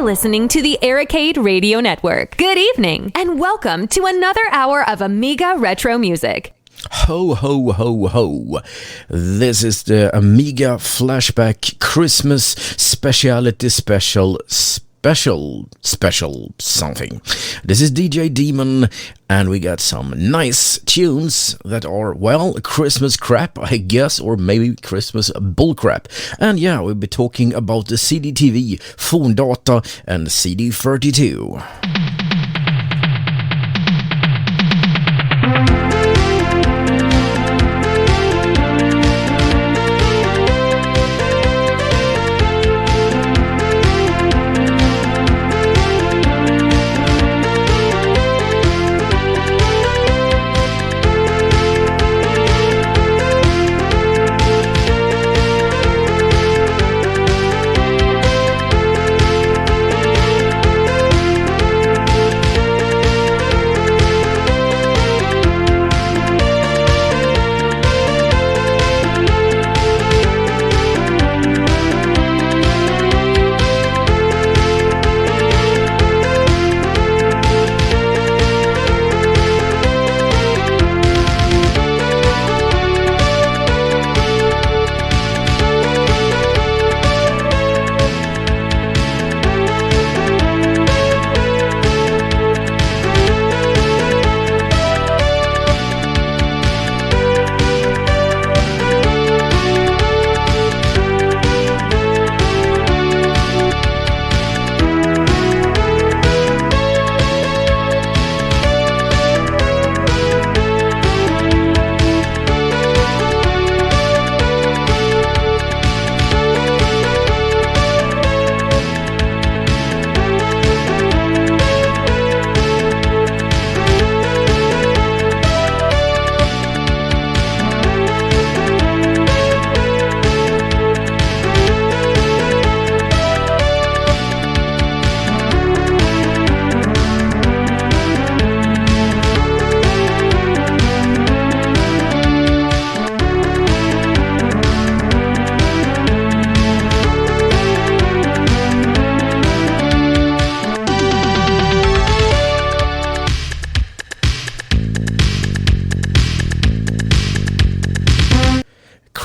listening to the ERICADE Radio Network. Good evening, and welcome to another hour of Amiga Retro Music. Ho, ho, ho, ho. This is the Amiga Flashback Christmas Speciality Special something. This is DJ Daemon, and we got some nice tunes that are, well, Christmas crap, I guess, or maybe Christmas bullcrap. And yeah, we'll be talking about the CDTV, Forndata, and CD32.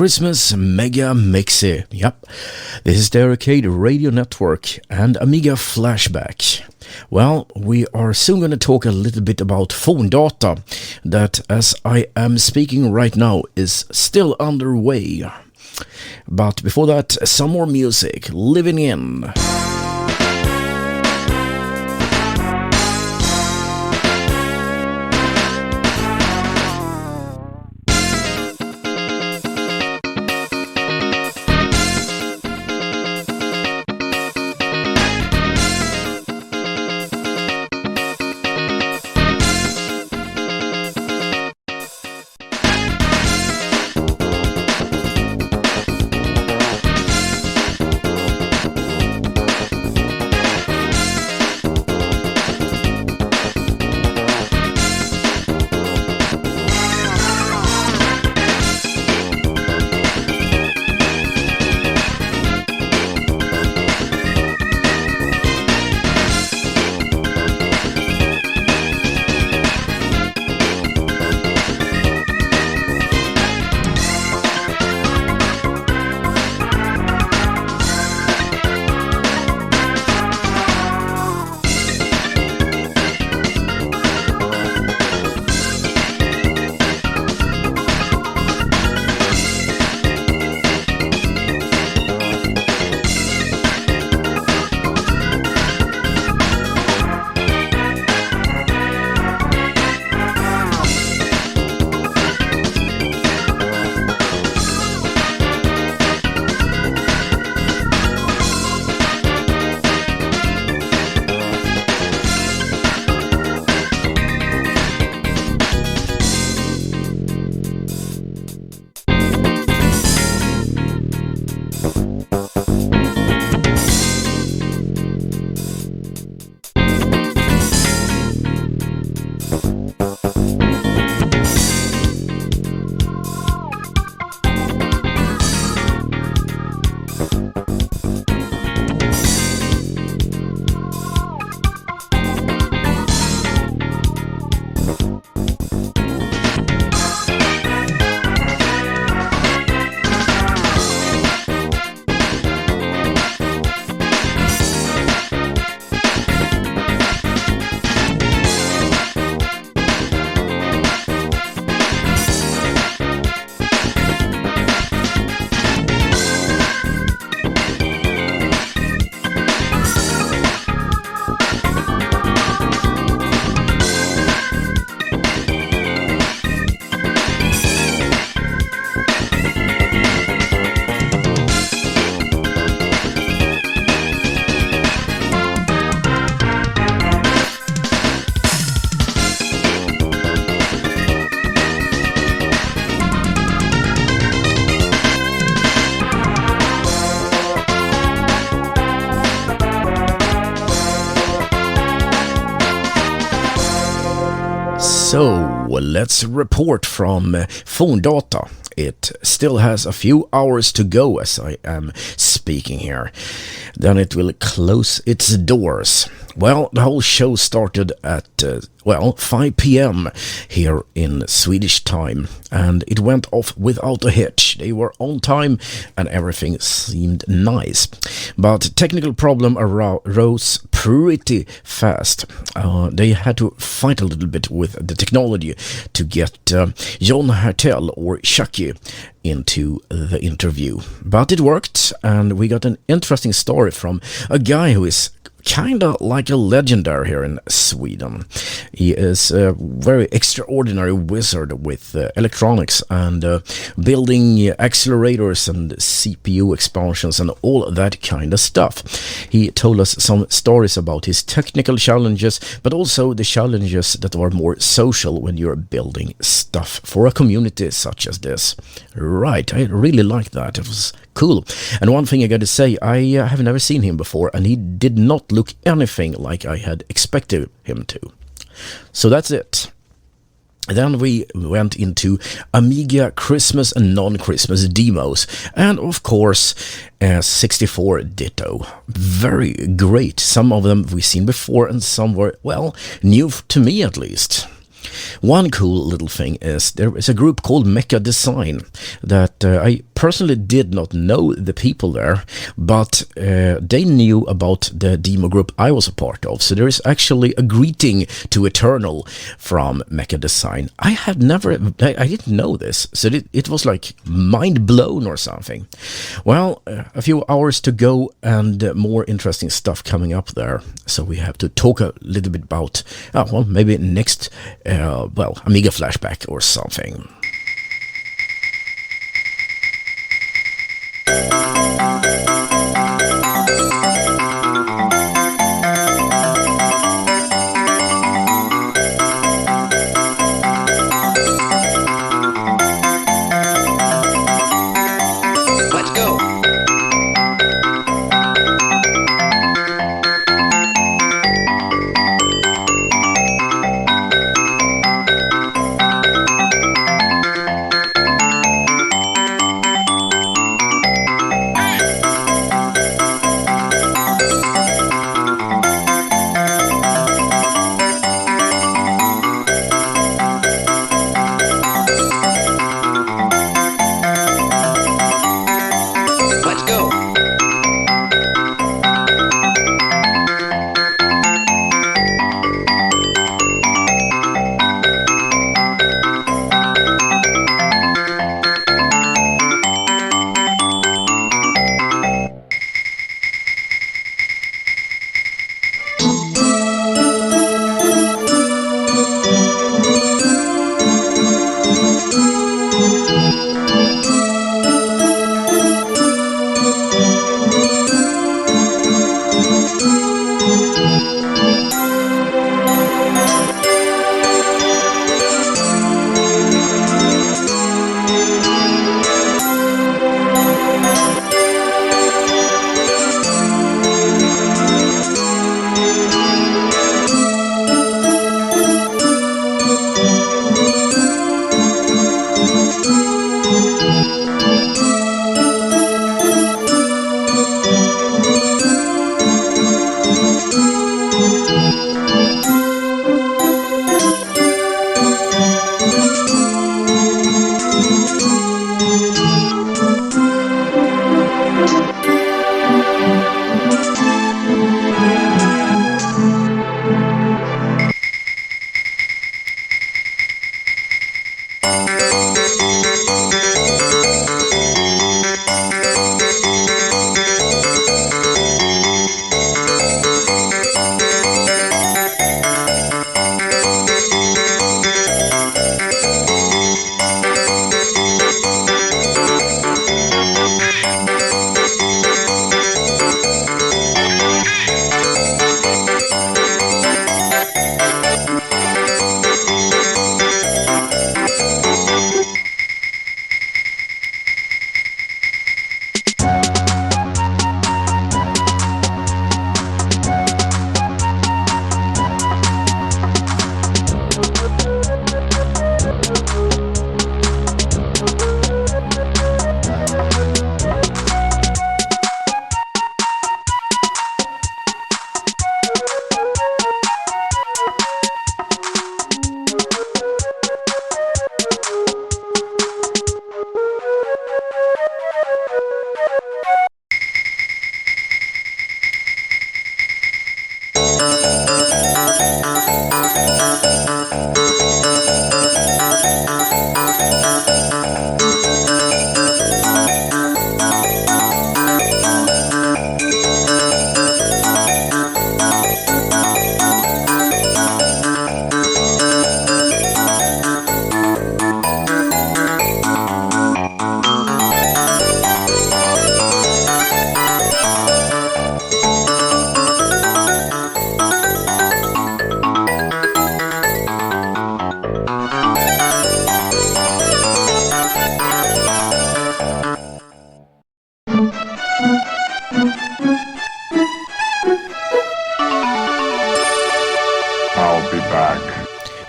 x-masmegamixie. Yep, this is the ERICADE Radio Network and Amiga Flashback. Well, we are soon going to talk a little bit about Forndata, that as I am speaking right now is still underway. But before that, some more music, Living In. So, let's report from Forndata. It still has a few hours to go as I am speaking here. Then it will close its doors. Well, the whole show started at, 5 p.m. here in Swedish time, and it went off without a hitch. They were on time and everything seemed nice. But technical problem arose pretty fast. They had to fight a little bit with the technology to get John Hartel or Chucky into the interview. But it worked, and we got an interesting story from a guy who is kinda like a legendary here in Sweden. He is a very extraordinary wizard with electronics and building accelerators and CPU expansions and all that kind of stuff. He told us some stories about his technical challenges, but also the challenges that are more social when you're building stuff for a community such as this. Right, I really liked that. It was cool. And one thing I gotta say, I have never seen him before, and he did not look anything like I had expected him to. So that's it. Then we went into Amiga Christmas and non-Christmas demos, and of course 64 Ditto. Very great. Some of them we've seen before and some were, well, new to me at least. One cool little thing is there is a group called Mecha Design that I personally did not know the people there, but they knew about the demo group I was a part of. So there is actually a greeting to Eternal from Mecha Design. I didn't know this, so it was like mind blown or something. Well, a few hours to go and more interesting stuff coming up there. So we have to talk a little bit about, maybe next Amiga Flashback or something.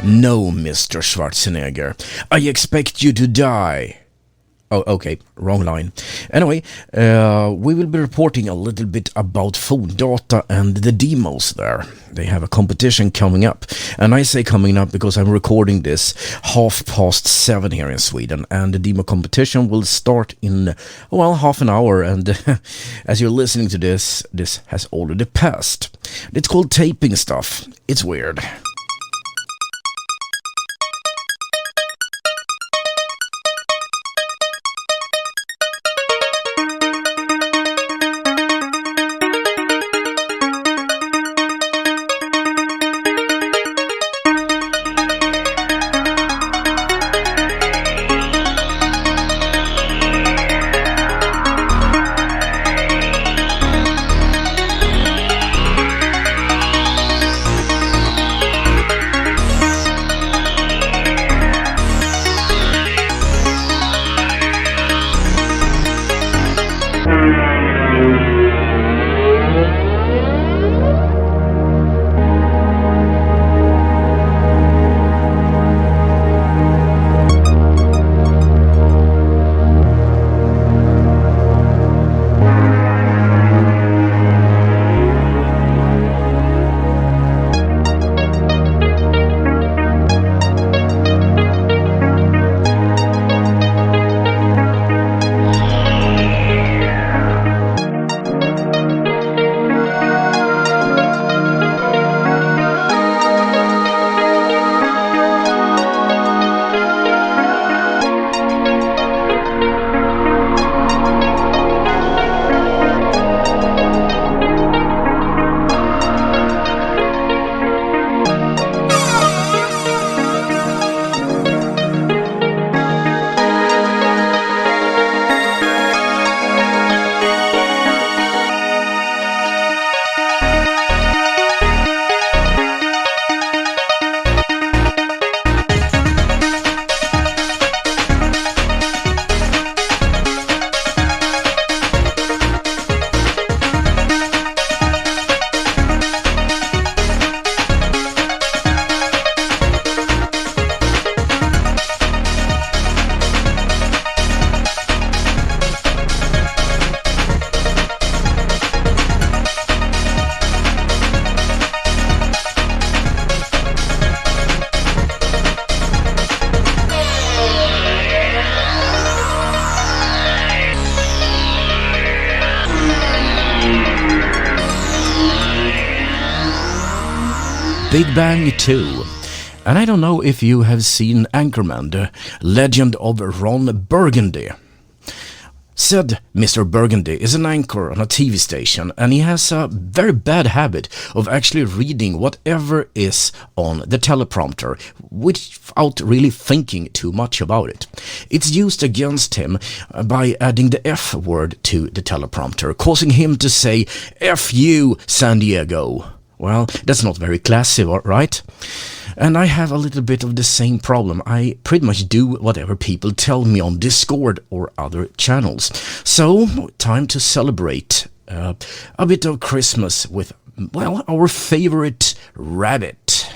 No, Mr. Schwarzenegger. I expect you to die. Oh, okay, wrong line. Anyway, we will be reporting a little bit about Forndata and the demos there. They have a competition coming up. And I say coming up because I'm recording this 7:30 here in Sweden. And the demo competition will start in, well, half an hour. And as you're listening to this, this has already passed. It's called taping stuff. It's weird. Big Bang 2. And I don't know if you have seen Anchorman, the legend of Ron Burgundy. Said Mr. Burgundy is an anchor on a TV station, and he has a very bad habit of actually reading whatever is on the teleprompter without really thinking too much about it. It's used against him by adding the F word to the teleprompter, causing him to say, "F you, San Diego." Well, that's not very classy, right? And I have a little bit of the same problem. I pretty much do whatever people tell me on Discord or other channels. So, time to celebrate a bit of Christmas with, well, our favorite rabbit.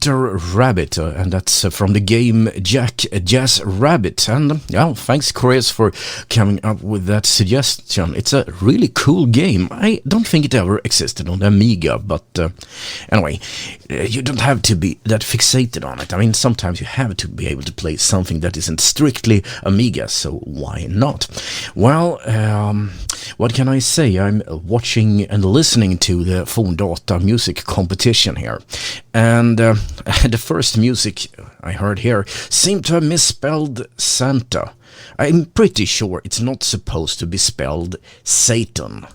Mr. Rabbit, and that's from the game Jazz Rabbit. And thanks Chris for coming up with that suggestion. It's a really cool game. I don't think it ever existed on the Amiga, but anyway, you don't have to be that fixated on it. I mean, sometimes you have to be able to play something that isn't strictly Amiga, so why not? Well, what can I say? I'm watching and listening to the Forndata music competition here, and the first music I heard here seemed to have misspelled Santa. I'm pretty sure it's not supposed to be spelled Satan.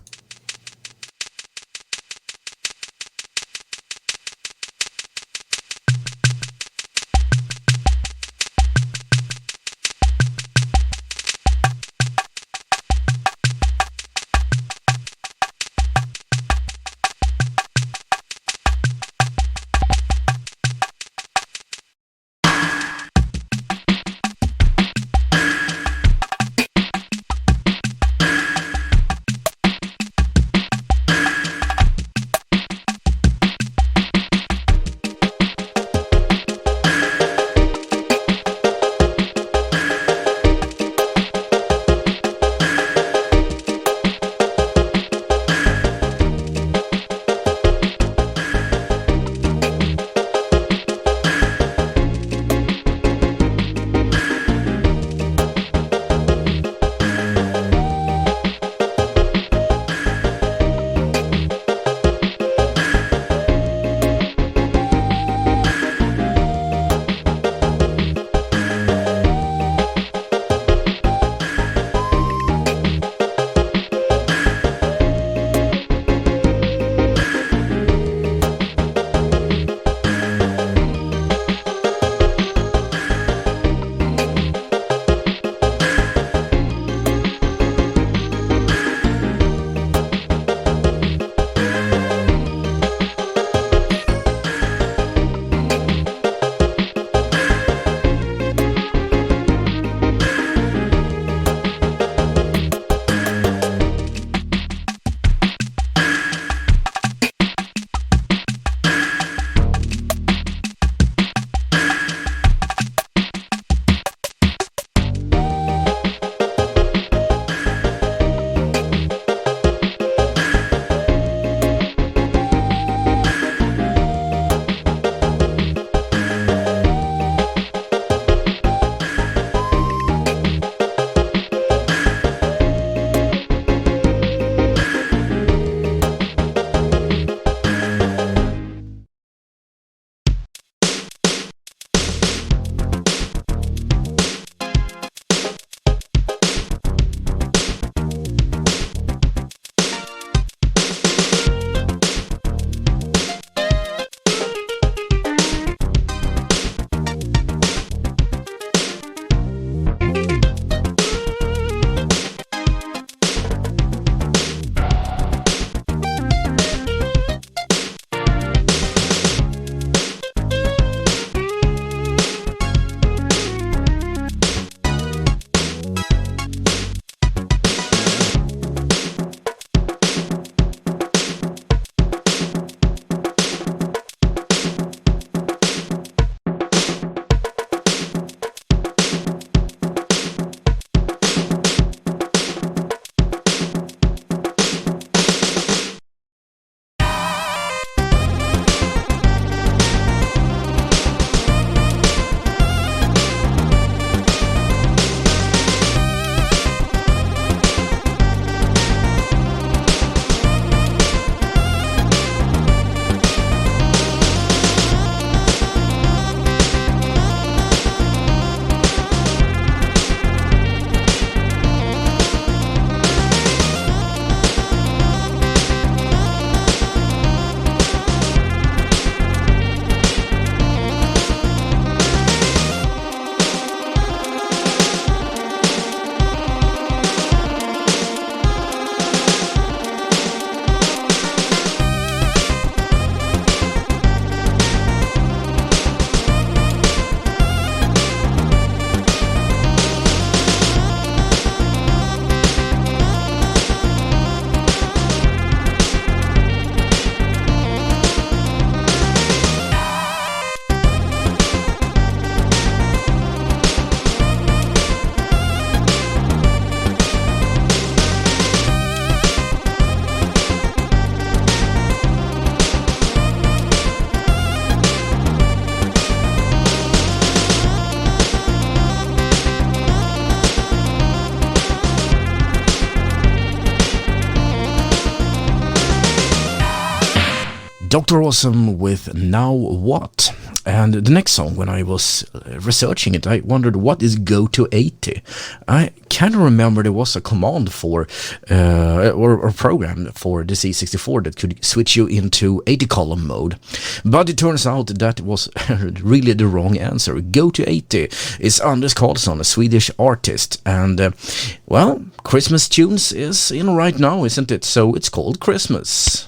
Dr. Awesome with Now What? And the next song, when I was researching it, I wondered what is go to 80? I kind of remember there was a command for, or a program for the C64 that could switch you into 80 column mode. But it turns out that was really the wrong answer. Go to 80 is Anders Karlsson, a Swedish artist. And, well, Christmas tunes is in right now, isn't it? So it's called Christmas.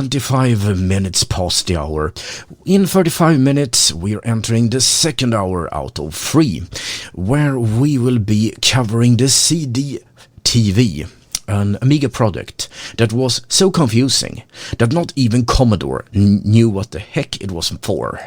"25 minutes past the hour. In 35 minutes, we are entering the second hour out of 3, where we will be covering the CDTV, an Amiga product that was so confusing that not even Commodore knew what the heck it was for.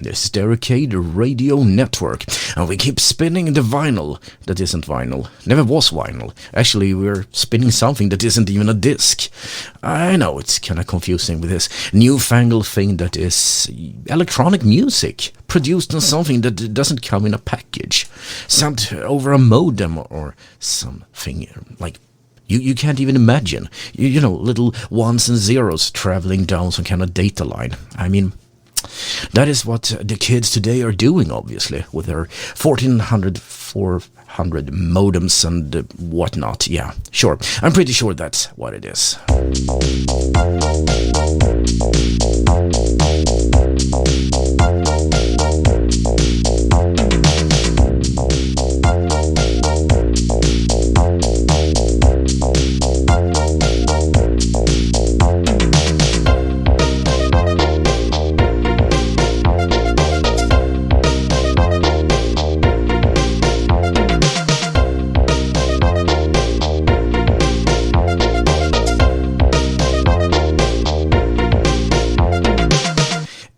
This is the ERICADE Radio Network, and we keep spinning the vinyl that isn't vinyl, never was vinyl. Actually, we're spinning something that isn't even a disc. I know it's kind of confusing with this newfangled thing that is electronic music, produced on something that doesn't come in a package, sent over a modem or something like you can't even imagine. You know, little ones and zeros traveling down some kind of data line. I mean, that is what the kids today are doing, obviously, with their 1400, 400 modems and whatnot. Yeah, sure. I'm pretty sure that's what it is.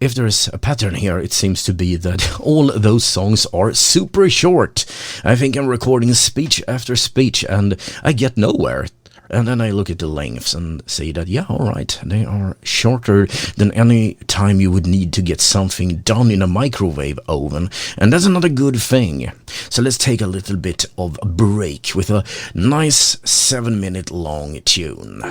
if there's a pattern here, it seems to be that all those songs are super short. I think I'm recording speech after speech and I get nowhere. And then I look at the lengths and see that, yeah, alright, they are shorter than any time you would need to get something done in a microwave oven. And that's not a good thing. So let's take a little bit of a break with a nice 7-minute long tune.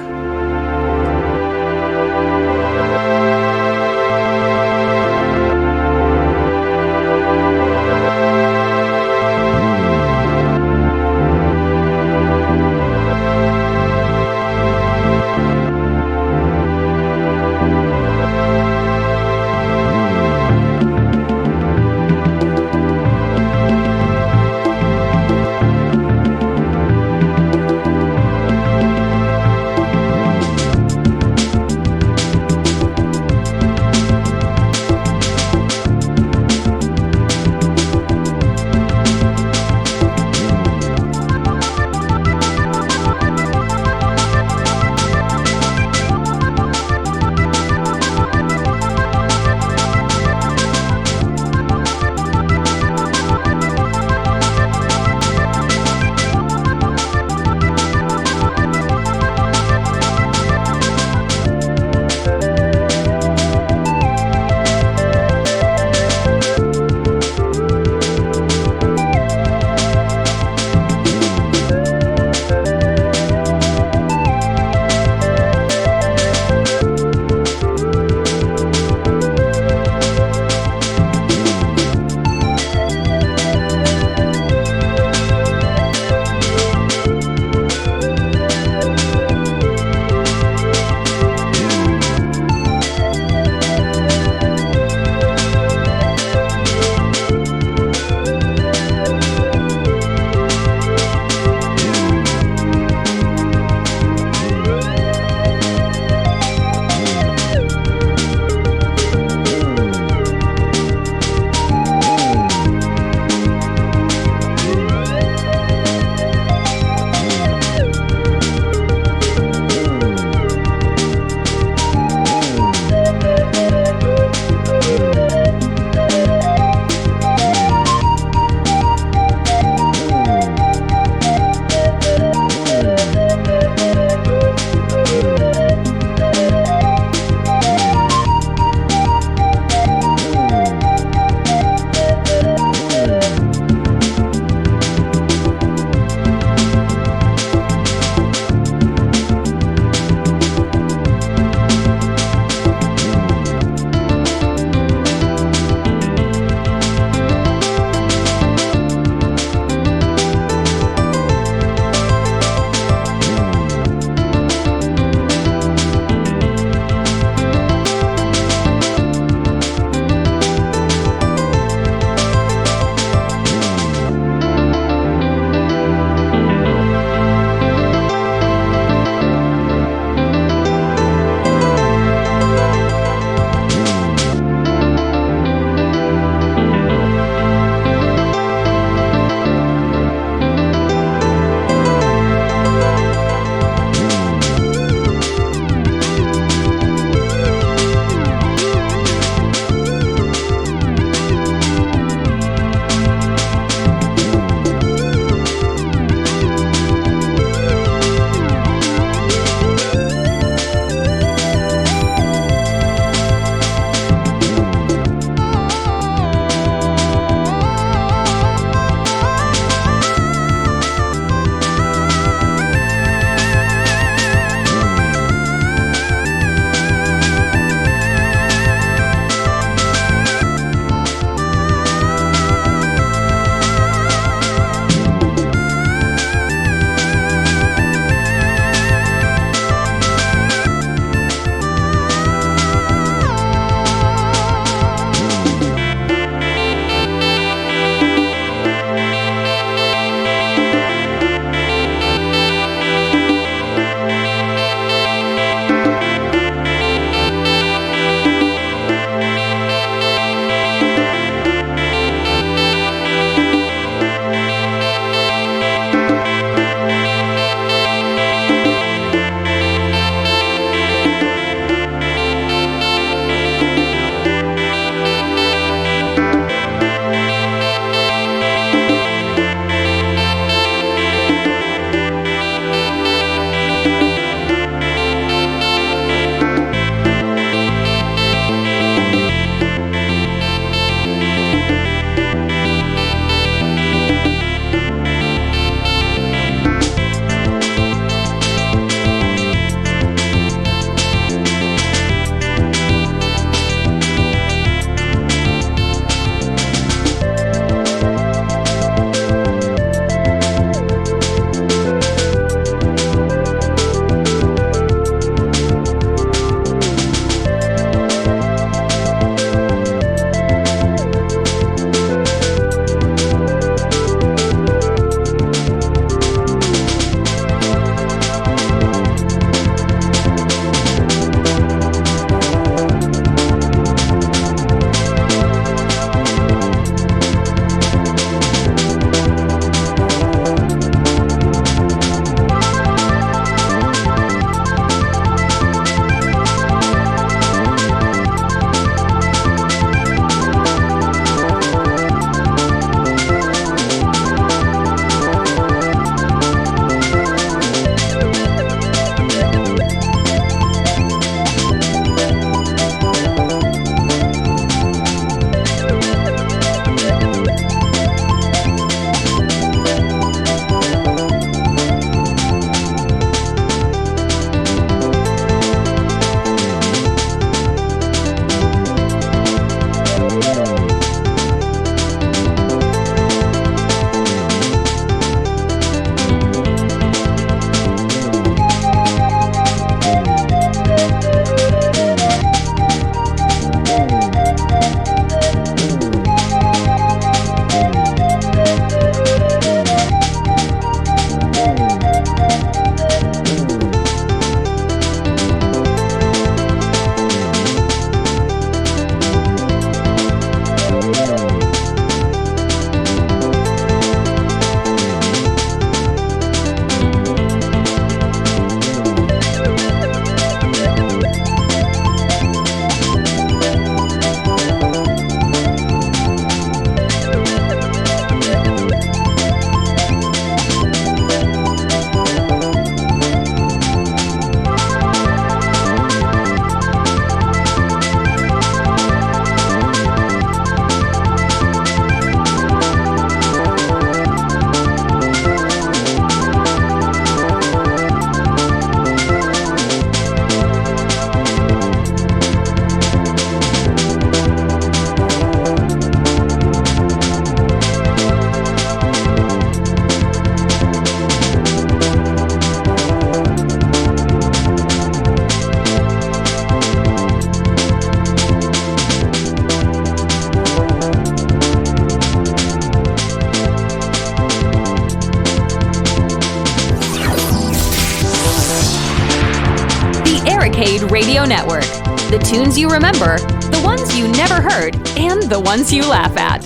ERICADE Radio Network. The tunes you remember, the ones you never heard, and the ones you laugh at.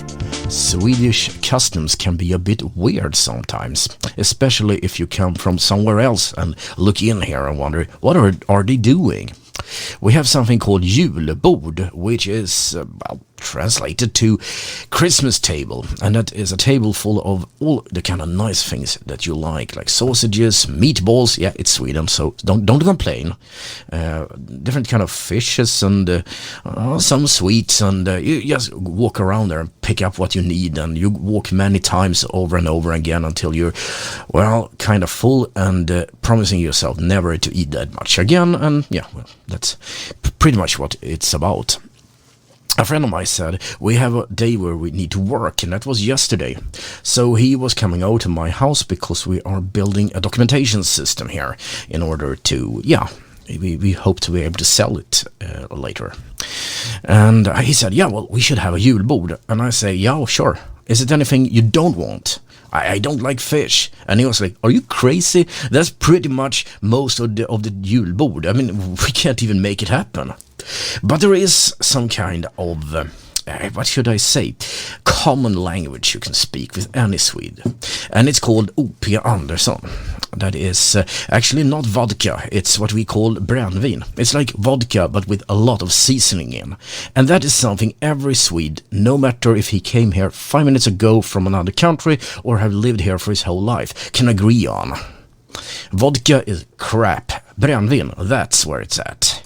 Swedish customs can be a bit weird sometimes, especially if you come from somewhere else and look in here and wonder, what are they doing? We have something called julbord, which is translated to Christmas table, and that is a table full of all the kind of nice things that you like sausages, meatballs. Yeah, it's Sweden, so don't complain. Different kind of fishes and some sweets, and you just walk around there and pick up what you need, and you walk many times over and over again until you're kind of full and promising yourself never to eat that much again. And that's pretty much what it's about. A friend of mine said, we have a day where we need to work, and that was yesterday. So he was coming out to my house because we are building a documentation system here in order to, we hope to be able to sell it later. And he said, we should have a julbord. And I say, yeah, sure. Is it anything you don't want? I don't like fish. And he was like, are you crazy? That's pretty much most of the julbord. I mean, we can't even make it happen. But there is some kind of, what should I say, common language you can speak with any Swede. And it's called O.P. Andersson. That is actually not vodka, it's what we call brännvin. It's like vodka, but with a lot of seasoning in. And that is something every Swede, no matter if he came here 5 minutes ago from another country or have lived here for his whole life, can agree on. Vodka is crap. Brännvin, that's where it's at.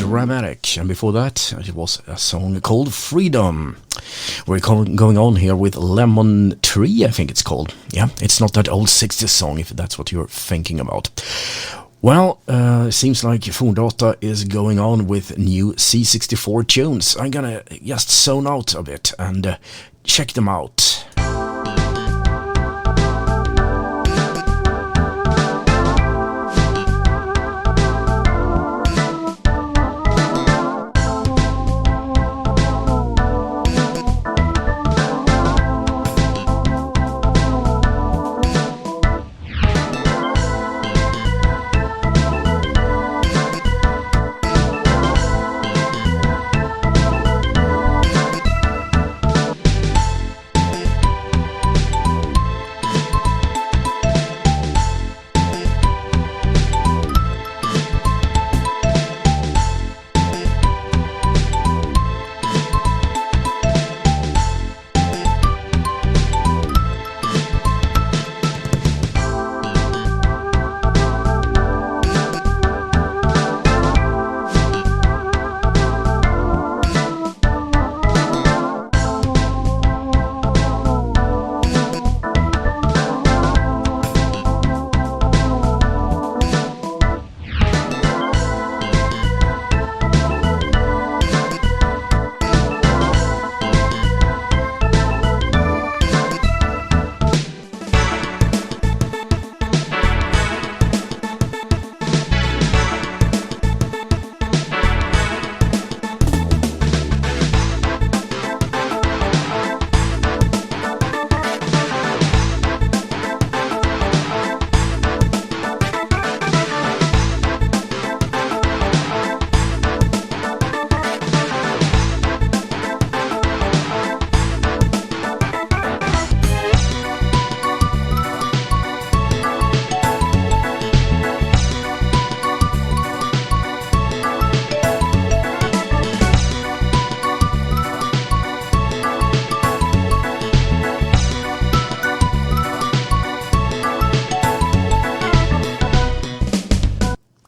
Dramatic, and before that it was a song called FREDOMM. We're going on here with LEMONETR, I think it's called. Yeah, it's not that old 60s song if that's what you're thinking about. Well, seems like Forndata is going on with new C64 tunes. I'm gonna just zone out a bit and check them out.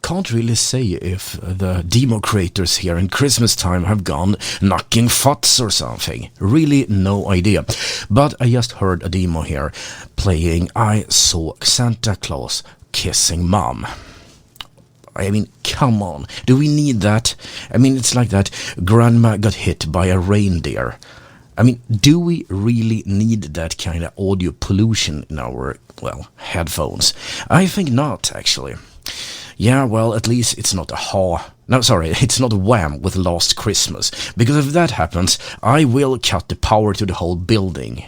Can't really say if the demo creators here in Christmas time have gone knocking futs or something. Really no idea. But I just heard a demo here playing I Saw Santa Claus Kissing Mom. I mean, come on. Do we need that? I mean, it's like that grandma got hit by a reindeer. I mean, do we really need that kind of audio pollution in our, well, headphones? I think not, actually. Yeah, well, at least it's not a Hare. No, sorry, it's not a Wham with Last Christmas. Because if that happens, I will cut the power to the whole building.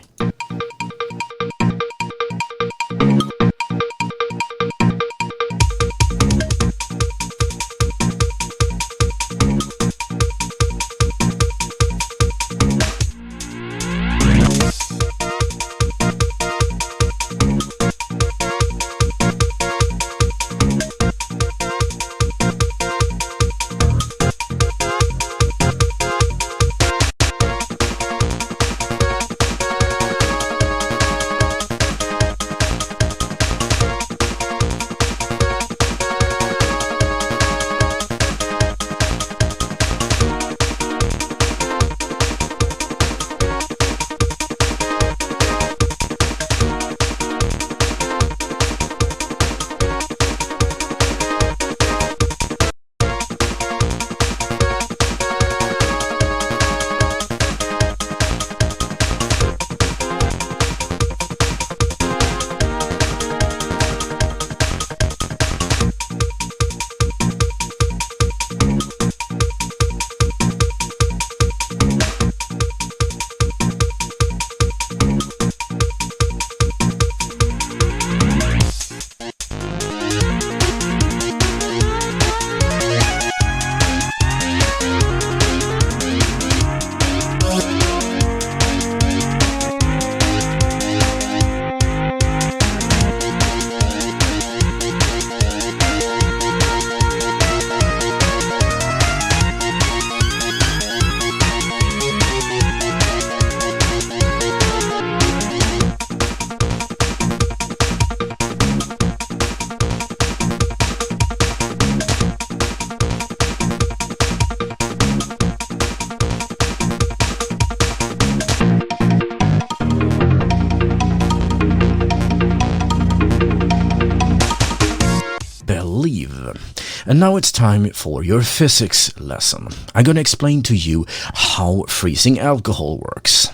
And now it's time for your physics lesson. I'm going to explain to you how freezing alcohol works.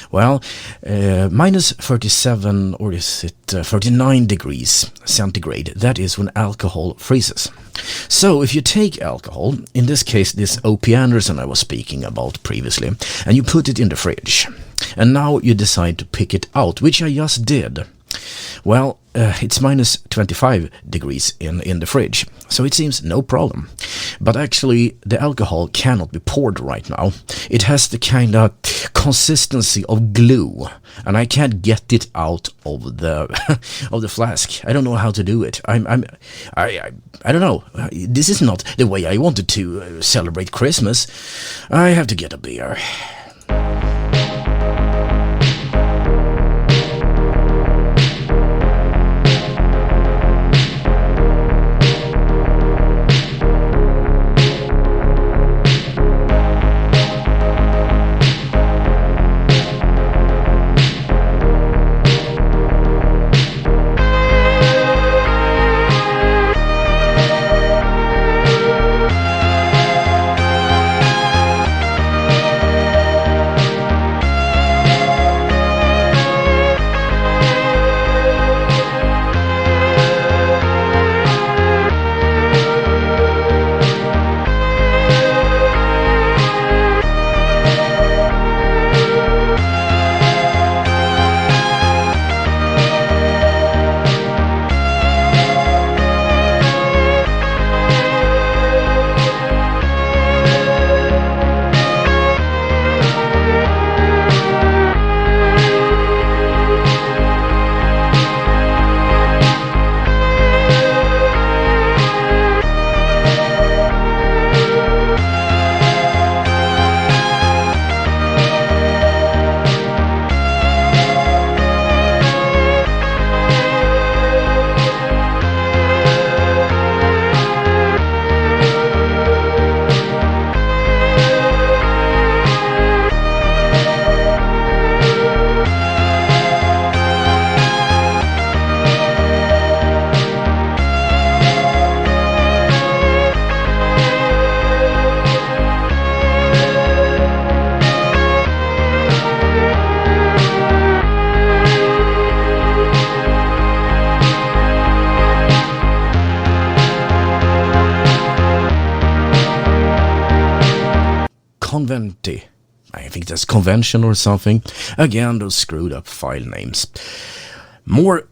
Well, minus 37, or is it 39 degrees centigrade, that is when alcohol freezes. So if you take alcohol, in this case this O.P. Anderson I was speaking about previously, and you put it in the fridge, and now you decide to pick it out, which I just did. Well, it's minus 25 degrees in the fridge, so it seems no problem. But actually, the alcohol cannot be poured right now. It has the kind of consistency of glue, and I can't get it out of the of the flask. I don't know how to do it. I don't know. This is not the way I wanted to celebrate Christmas. I have to get a beer. CONVENTI. I think that's convention or something. Again, those screwed up file names. More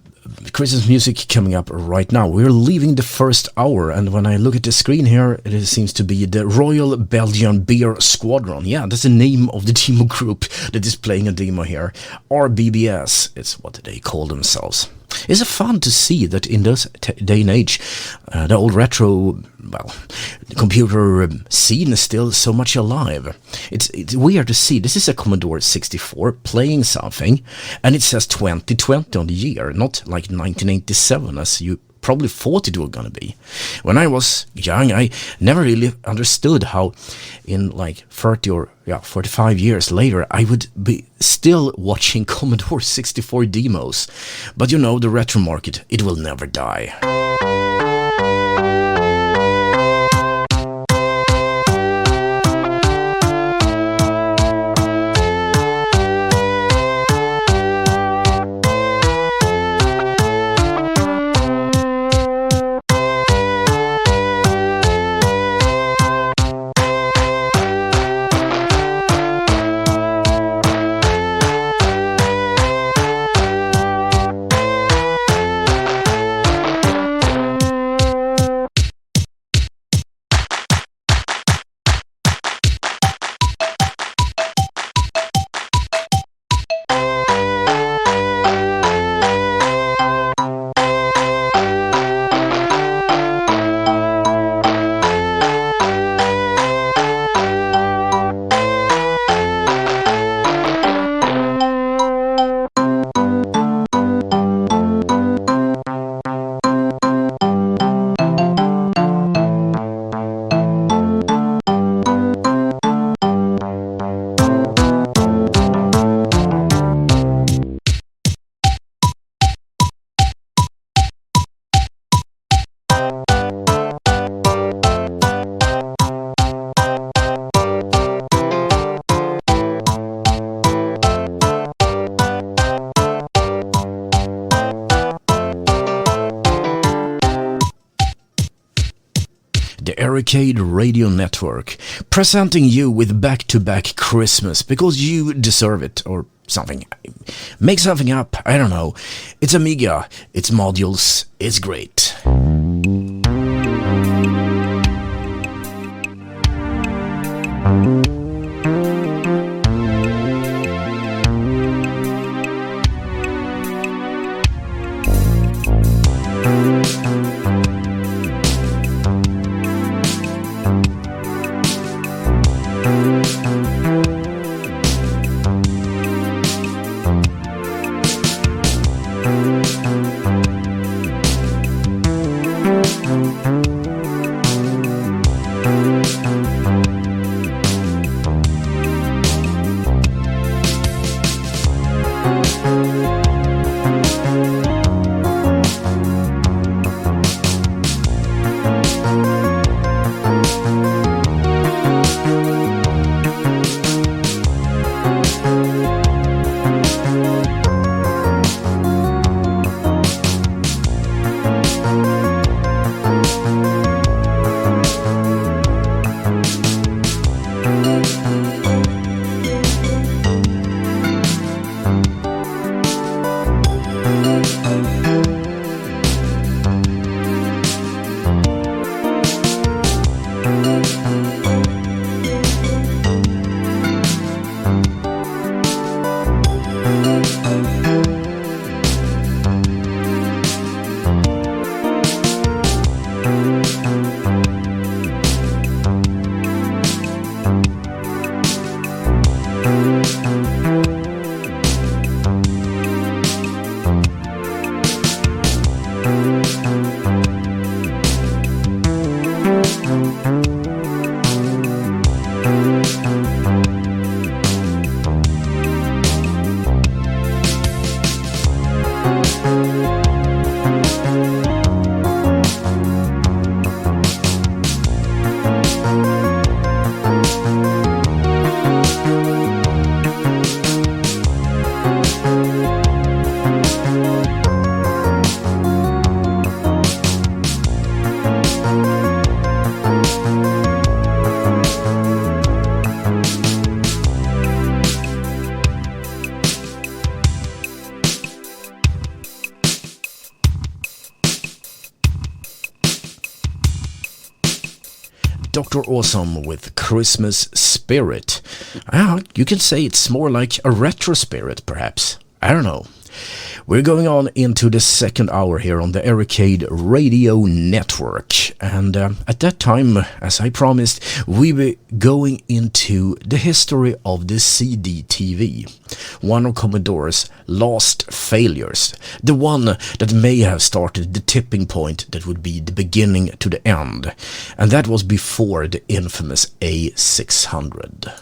Christmas music coming up right now. We're leaving the first hour, and when I look at the screen here, it seems to be the Royal Belgian Beer Squadron. Yeah, that's the name of the demo group that is playing a demo here. RBBS, it's what they call themselves. It's fun to see that in this day and age, the old retro, well, computer scene is still so much alive. It's weird to see. This is a Commodore 64 playing something, and it says 2020 on the year, not like 1987 as you probably thought it was gonna be. When I was young, I never really understood how in like 30 or 45 years later I would be still watching Commodore 64 demos. But you know, the retro market, it will never die. ERICADE Radio Network, presenting you with back-to-back Christmas because you deserve it, or something. Make something up, I don't know. It's Amiga, it's modules, it's great. Dr. Awesome with Christmas Spirit. You can say it's more like a retro spirit, perhaps. I don't know. We're going on into the second hour here on the ERICADE Radio Network. And at that time, as I promised, we were going into the history of the CDTV. One of Commodore's last failures. The one that may have started the tipping point that would be the beginning to the end. And that was before the infamous A600.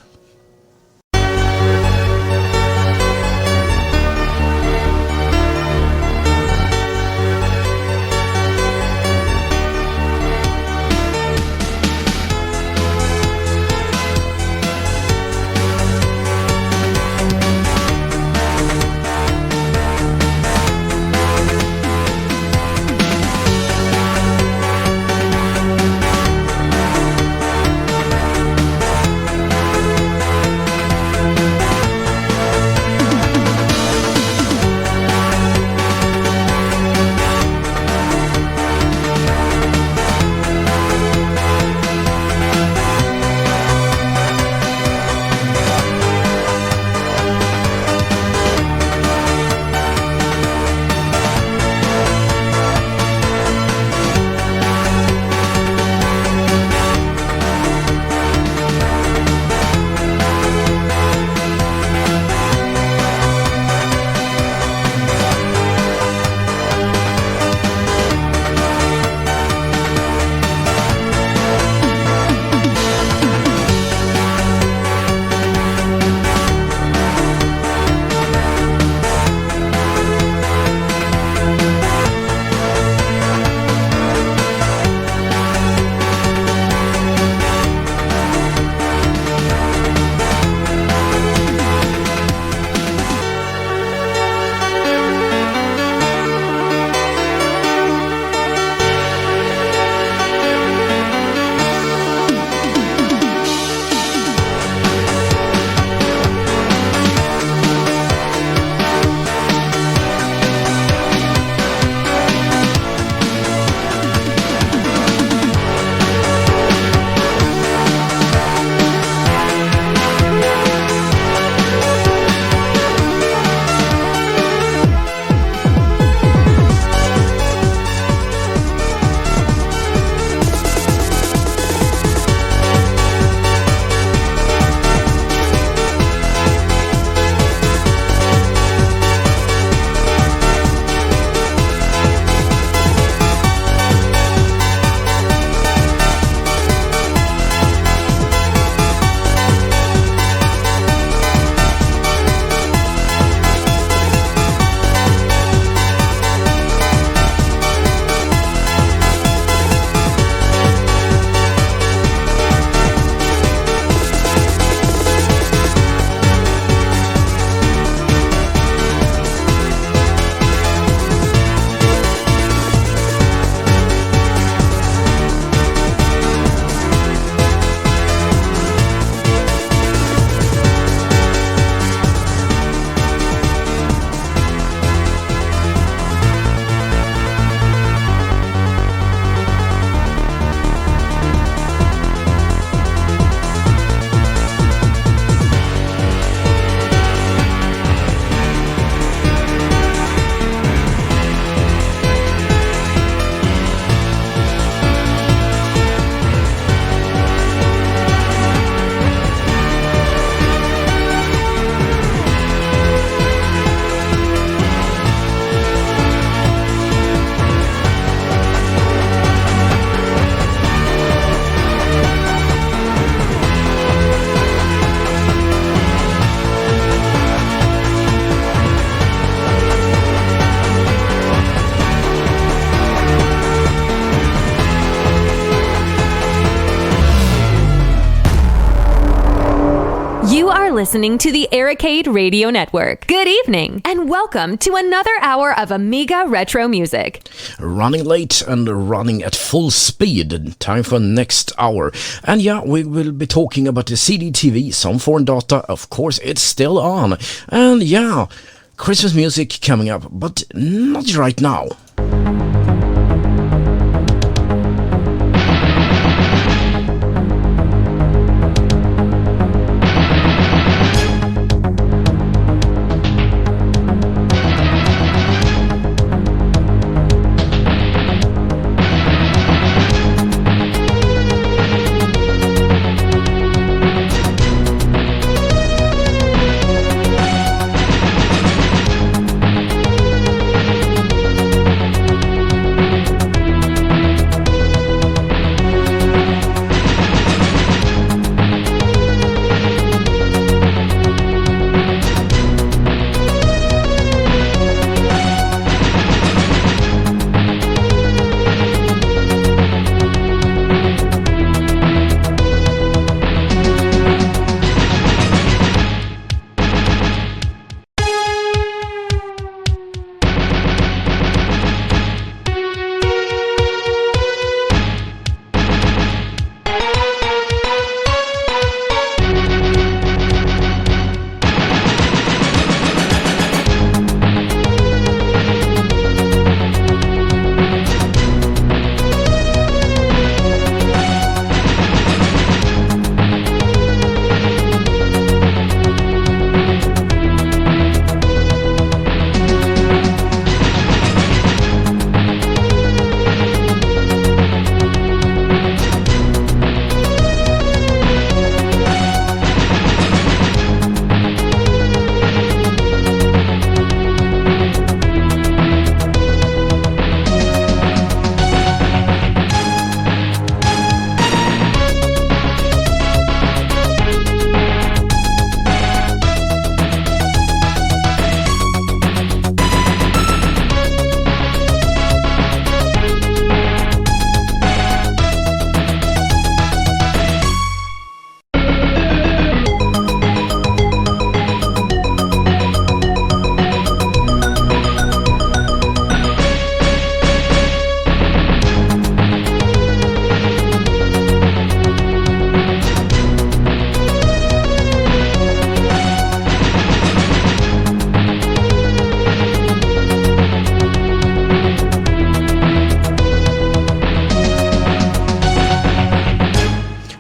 listening to the ERICADE Radio Network. Good evening, and welcome to another hour of Amiga retro music. Running late and running at full speed. Time for next hour. And yeah, we will be talking about the CDTV, some Forndata. Of course, it's still on. And yeah, Christmas music coming up, but not right now.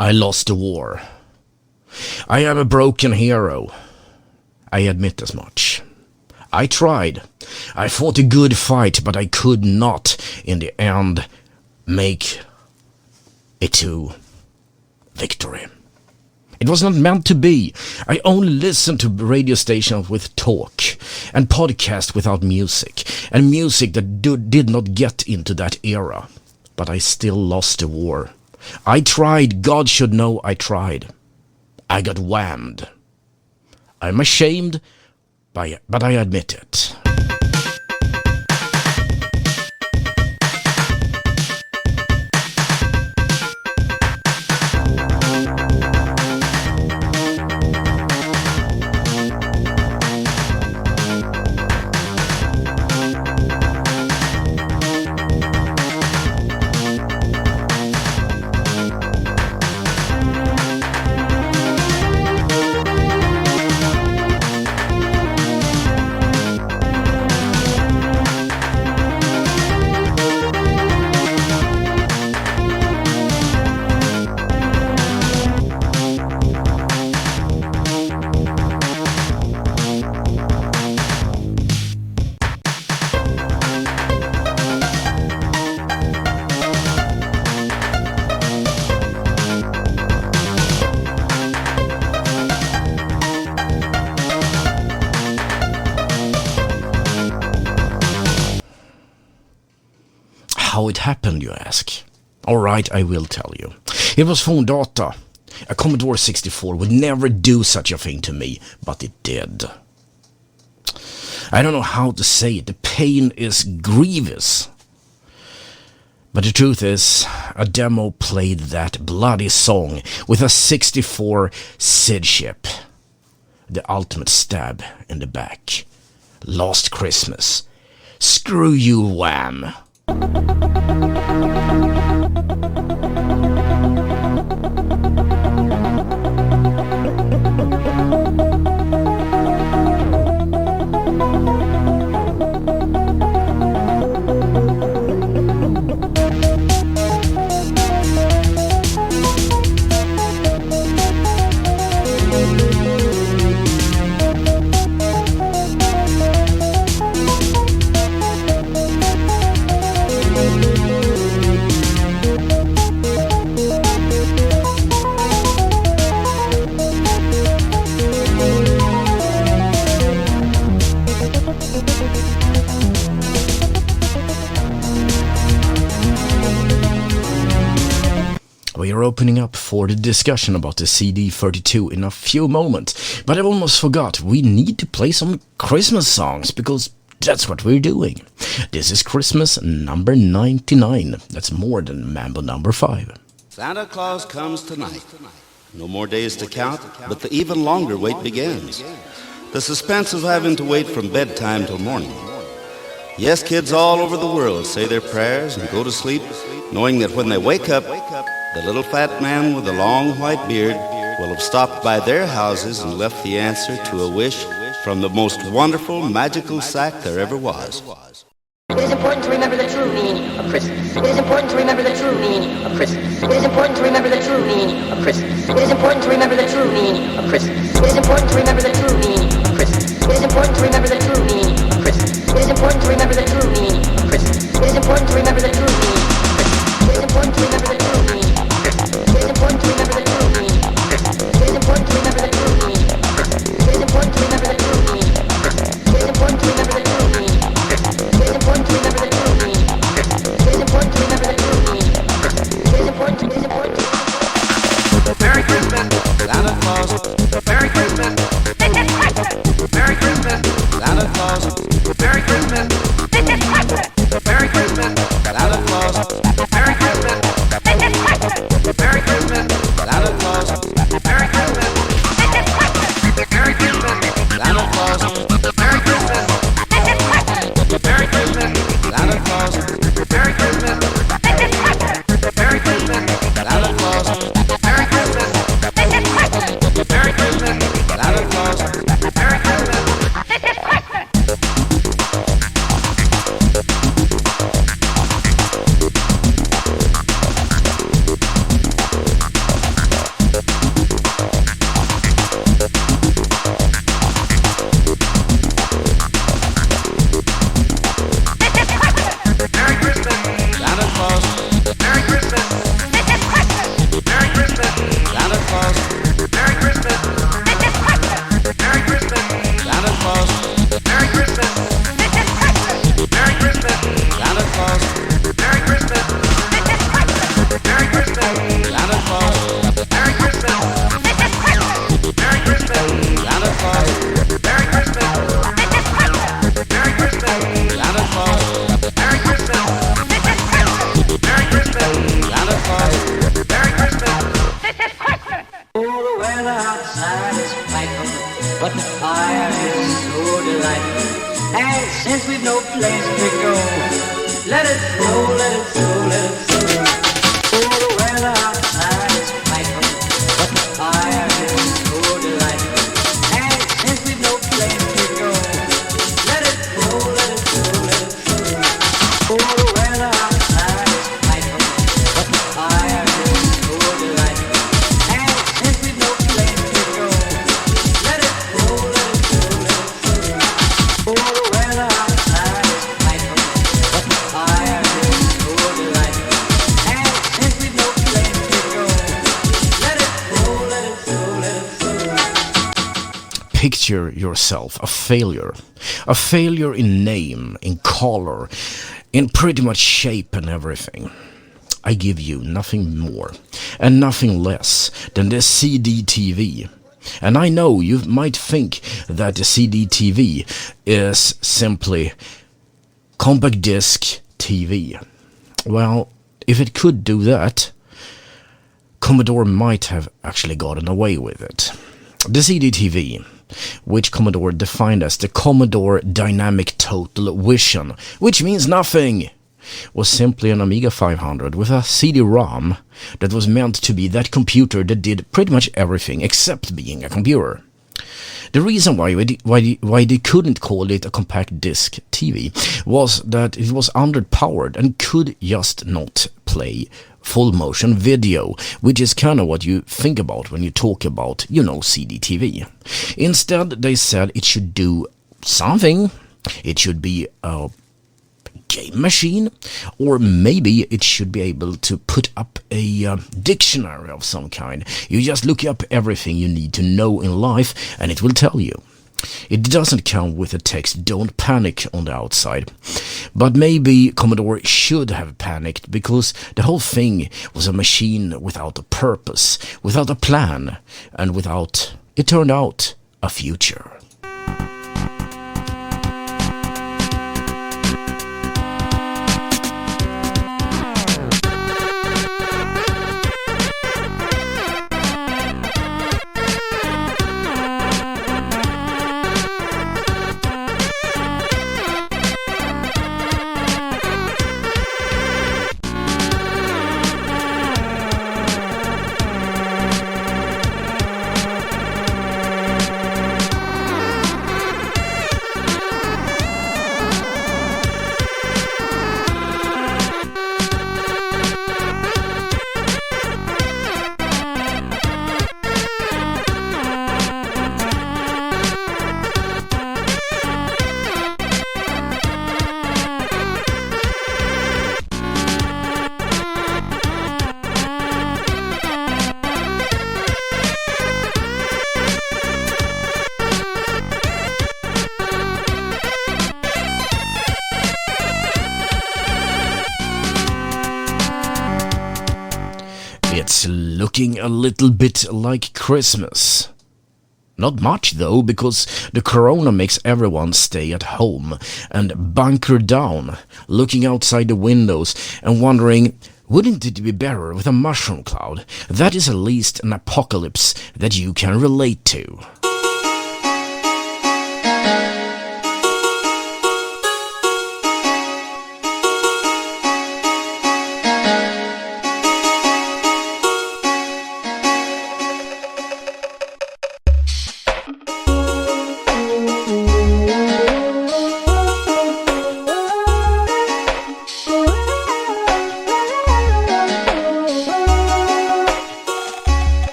I lost the war. I am a broken hero. I admit as much. I tried. I fought a good fight, but I could not, in the end, make it to victory. It was not meant to be. I only listened to radio stations with talk, and podcasts without music, and music that did not get into that era. But I still lost the war. I tried. God should know I tried. I got whammed. I'm ashamed, but I admit it. How it happened, you ask? Alright, I will tell you. It was Forndata. A Commodore 64 would never do such a thing to me, but it did. I don't know how to say it. The pain is grievous. But the truth is, a demo played that bloody song with a 64 SID chip. the ultimate stab in the back. Last Christmas. Screw you, Wham! We are opening up for the discussion about the CD32 in a few moments, but I almost forgot, we need to play some Christmas songs, because that's what we're doing. This is Christmas number 99, that's more than Mambo number 5. Santa Claus comes tonight. No more days to count, but the even longer wait begins. The suspense of having to wait from bedtime till morning. Yes, kids all over the world say their prayers and go to sleep, knowing that when they wake up, the little fat man with the long white beard will have stopped by their houses and left the answer to a wish from the most wonderful, magical sack there ever was. It is important to remember the true meaning of Christmas. It is important to remember the true meaning of Christmas. It is important to remember the true meaning of Christmas. It is important to remember the true meaning of Christmas. It is important to remember the true meaning of Christmas. It is important to remember the true meaning of Christmas. It is important to remember the true meaning of Christmas. It is important to remember the true meaning of Christmas. It is important to remember the true meaning of Christmas. It is important to remember the true meaning of Christmas. It is important to remember the true meaning of Christmas. It is important to remember the true meaning of Christmas. It is important to remember the true meaning of Christmas. It is important to remember the true meaning of Christmas. It is important to remember the true meaning of Christmas. It is important to Merry Christmas, Santa Claus. Merry Christmas, Merry Christmas, Santa Claus. Merry Christmas, Merry Christmas, Santa Claus. Merry Christmas, Merry Christmas, Santa Claus. Merry Christmas, Merry Christmas, Santa Claus. Merry Christmas, Merry Christmas, Santa Claus. Merry Christmas, Merry Christmas, Santa Claus. Merry Christmas, Merry Christmas, Santa Claus. Merry Christmas. Merry Christmas, Santa Claus. Merry Christmas, Merry Christmas, Santa Claus. Merry Christmas, Merry Christmas, Santa Claus. Merry Christmas, Merry Christmas, Santa Claus. Merry Christmas, Merry Christmas, Santa Claus. Merry Christmas, Merry Christmas, Santa Claus. Merry Christmas, Merry Christmas, Santa Claus. Merry Christmas, Merry Christmas, Santa Claus. Merry Christmas. Oh, the weather outside is frightful, but the fire is so delightful. And since we've no place to go, let it snow, let it snow, let it snow. Oh, the weather outside is frightful, but the fire is so delightful. And since we've no place to go, let it snow, let it snow, let it snow. Oh, the weather outside is frightful, but the fire is so delightful. And since we've no place to go, let it snow, let it snow, let it snow. Oh, the weather outside is frightful, but the fire is so delightful. And since we've no place to go, let it snow, let it snow, let it snow. Picture yourself a failure in name, in color, in pretty much shape and everything. I give you nothing more and nothing less than the CDTV. And I know you might think that the CDTV is simply compact disc TV. Well, if it could do that, Commodore might have actually gotten away with it. The CDTV which Commodore defined as the Commodore Dynamic Total Vision, which means nothing, was simply an Amiga 500 with a CD-ROM that was meant to be that computer that did pretty much everything except being a computer. The reason why they couldn't call it a compact disc TV was that it was underpowered and could just not play full motion video, which is kind of what you think about when you talk about, CDTV. Instead, they said it should do something. It should be a game machine, or maybe it should be able to put up a dictionary of some kind. You just look up everything you need to know in life and it will tell you. It doesn't come with the text "don't panic" on the outside. But maybe Commodore should have panicked, because the whole thing was a machine without a purpose, without a plan, and without, it turned out, a future. It's looking a little bit like Christmas. Not much though, because the corona makes everyone stay at home and bunker down, looking outside the windows and wondering, wouldn't it be better with a mushroom cloud? That is at least an apocalypse that you can relate to.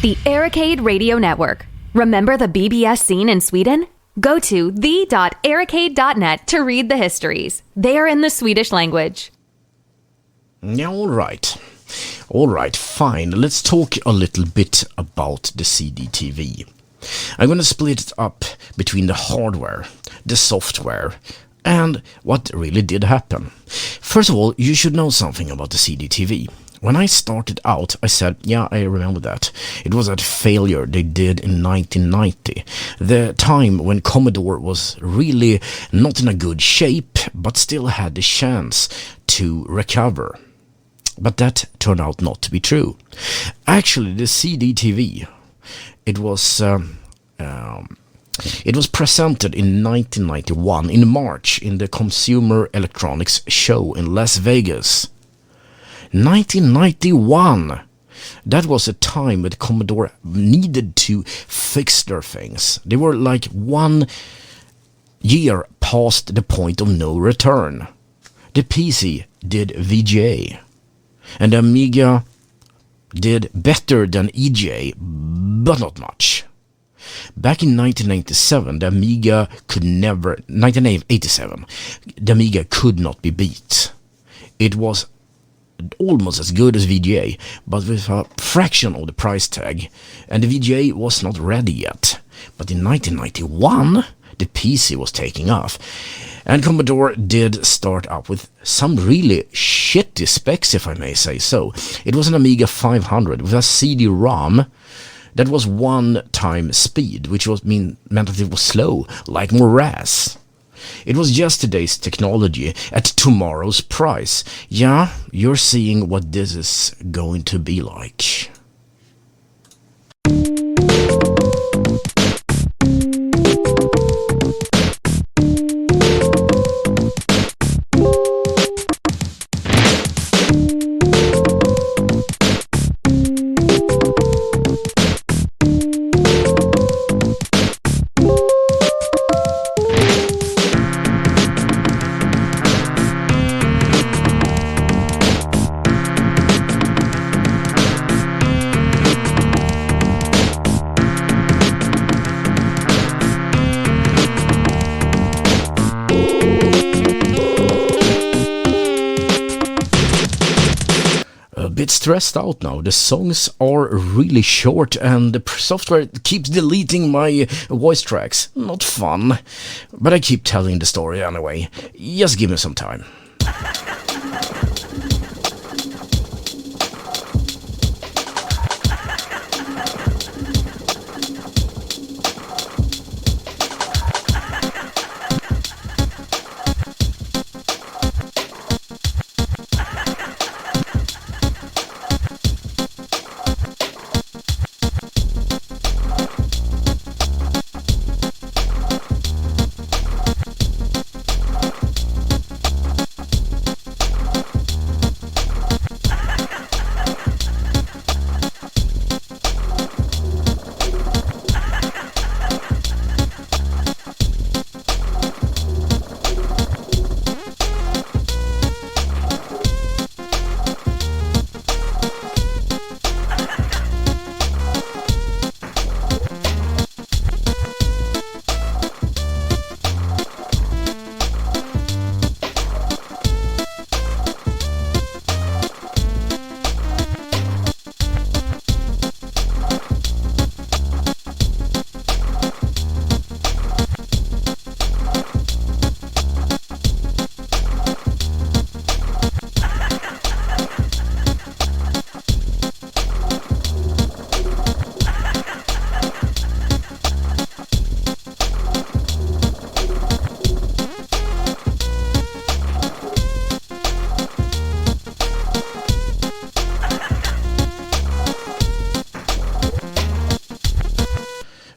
The ERICADE Radio Network. Remember the BBS scene in Sweden? Go to the.ericade.net to read the histories. They are in the Swedish language. Yeah, all right. All right, fine. Let's talk a little bit about the CDTV. I'm going to split it up between the hardware, the software, and what really did happen. First of all, you should know something about the CDTV. When I started out, I said, yeah, I remember that. It was that failure they did in 1990. The time when Commodore was really not in a good shape, but still had the chance to recover. But that turned out not to be true. Actually, the CDTV, it was presented in 1991 in March in the Consumer Electronics Show in Las Vegas. 1991! That was a time that Commodore needed to fix their things. They were like 1 year past the point of no return. The PC did VGA. And the Amiga did better than EGA, but not much. Back in 1987, the Amiga could never... 1987, the Amiga could not be beat. It was almost as good as VGA, but with a fraction of the price tag, and the VGA was not ready yet. But in 1991, the PC was taking off, and Commodore did start up with some really shitty specs, if I may say so. It was an Amiga 500 with a CD-ROM that was 1 time speed, which meant that it was slow, like morass. It was yesterday's technology at tomorrow's price. Yeah, you're seeing what this is going to be like. Stressed out now. The songs are really short and the software keeps deleting my voice tracks. Not fun, but I keep telling the story anyway. Just give me some time.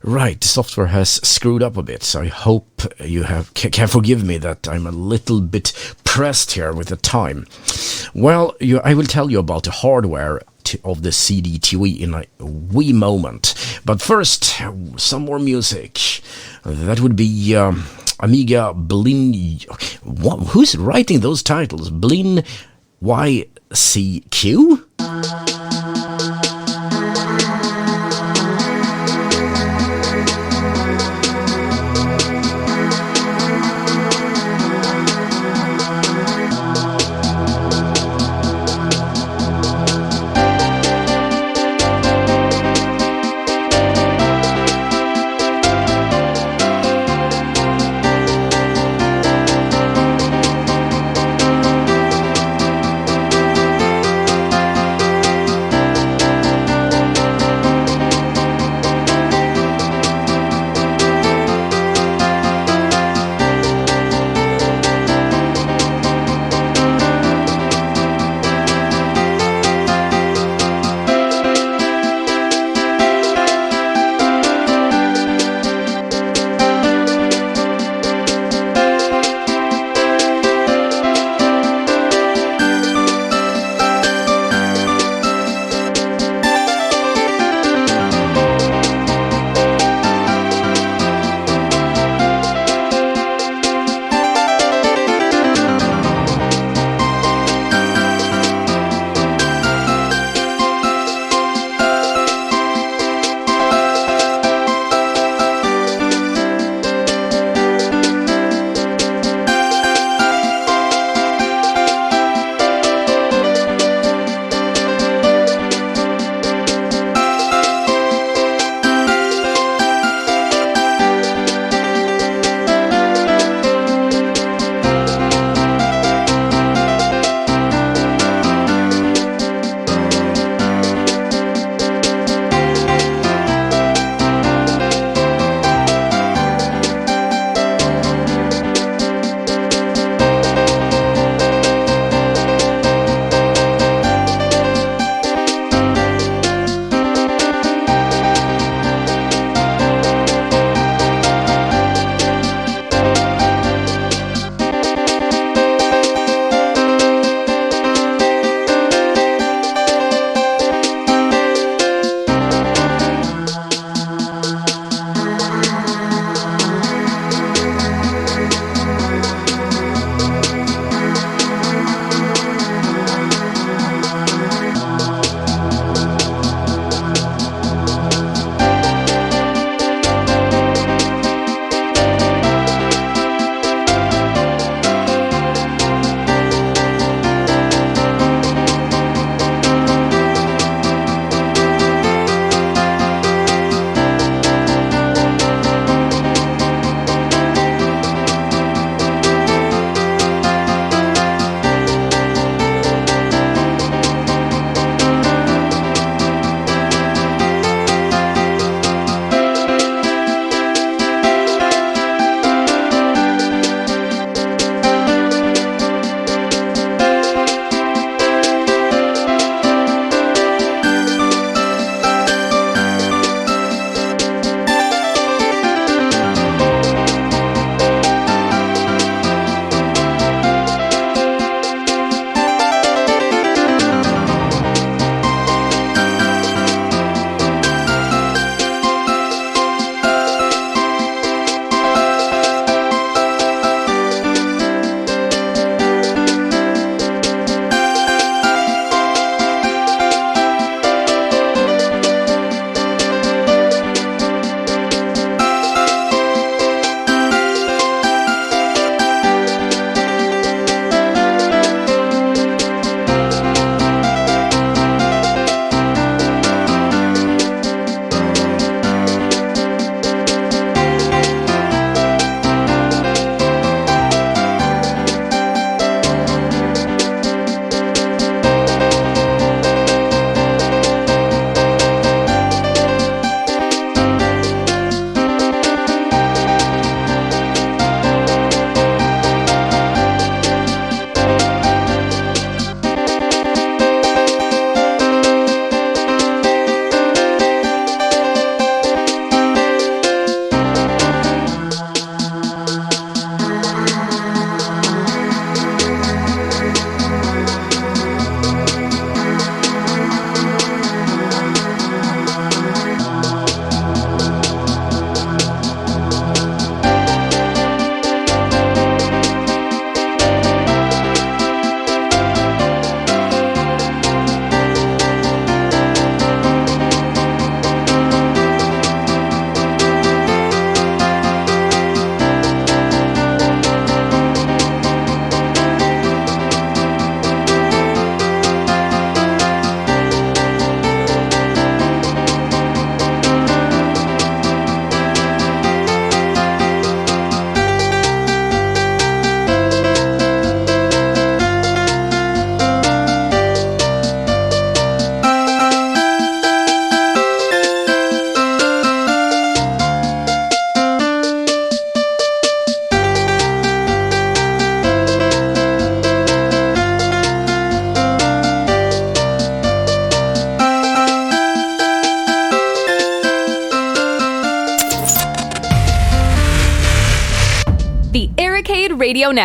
Right, the software has screwed up a bit, so I hope you can forgive me that I'm a little bit pressed here with the time. Well, I will tell you about the hardware of the CDTV in a wee moment. But first, some more music. That would be Amiga BLINYZQ. Who's writing those titles? BLINYZQ?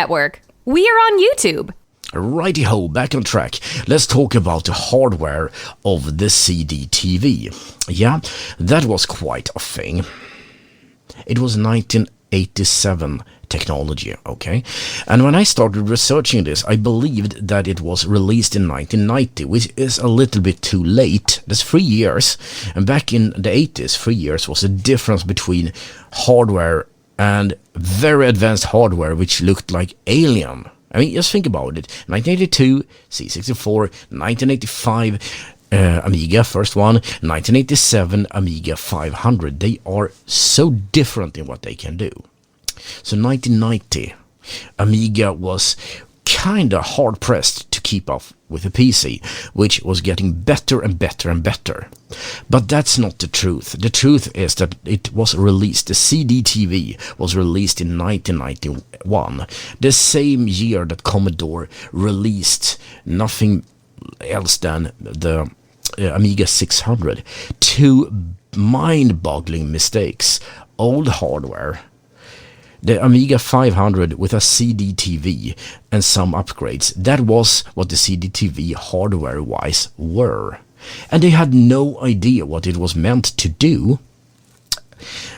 Network. We are on YouTube. Righty-ho, back on track. Let's talk about the hardware of the CDTV. Yeah, that was quite a thing. It was 1987 technology, okay? And when I started researching this, I believed that it was released in 1990, which is a little bit too late. That's 3 years. And back in the 80s, 3 years was the difference between hardware and very advanced hardware, which looked like alien. I mean, just think about it. 1982, C64, 1985, Amiga, first one, 1987, Amiga 500. They are so different in what they can do. So 1990, Amiga was kinda hard-pressed to keep up with the PC, which was getting better and better and better. But that's not the truth. The truth is that it was released, the CDTV was released in 1991, the same year that Commodore released nothing else than the Amiga 600. Two mind-boggling mistakes. Old hardware, the Amiga 500 with a CDTV and some upgrades. That was what the CDTV hardware-wise were. And they had no idea what it was meant to do.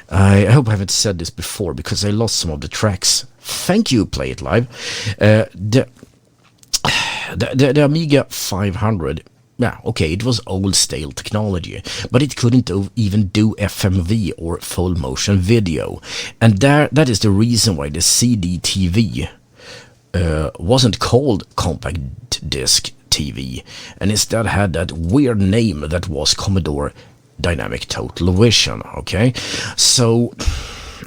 I hope I haven't said this before because I lost some of the tracks. Thank you, Play It Live. The Amiga 500... yeah, okay, it was old stale technology, but it couldn't even do FMV or full motion video. And that is the reason why the CDTV wasn't called compact disc TV, and instead had that weird name that was Commodore Dynamic Total Vision, okay? So,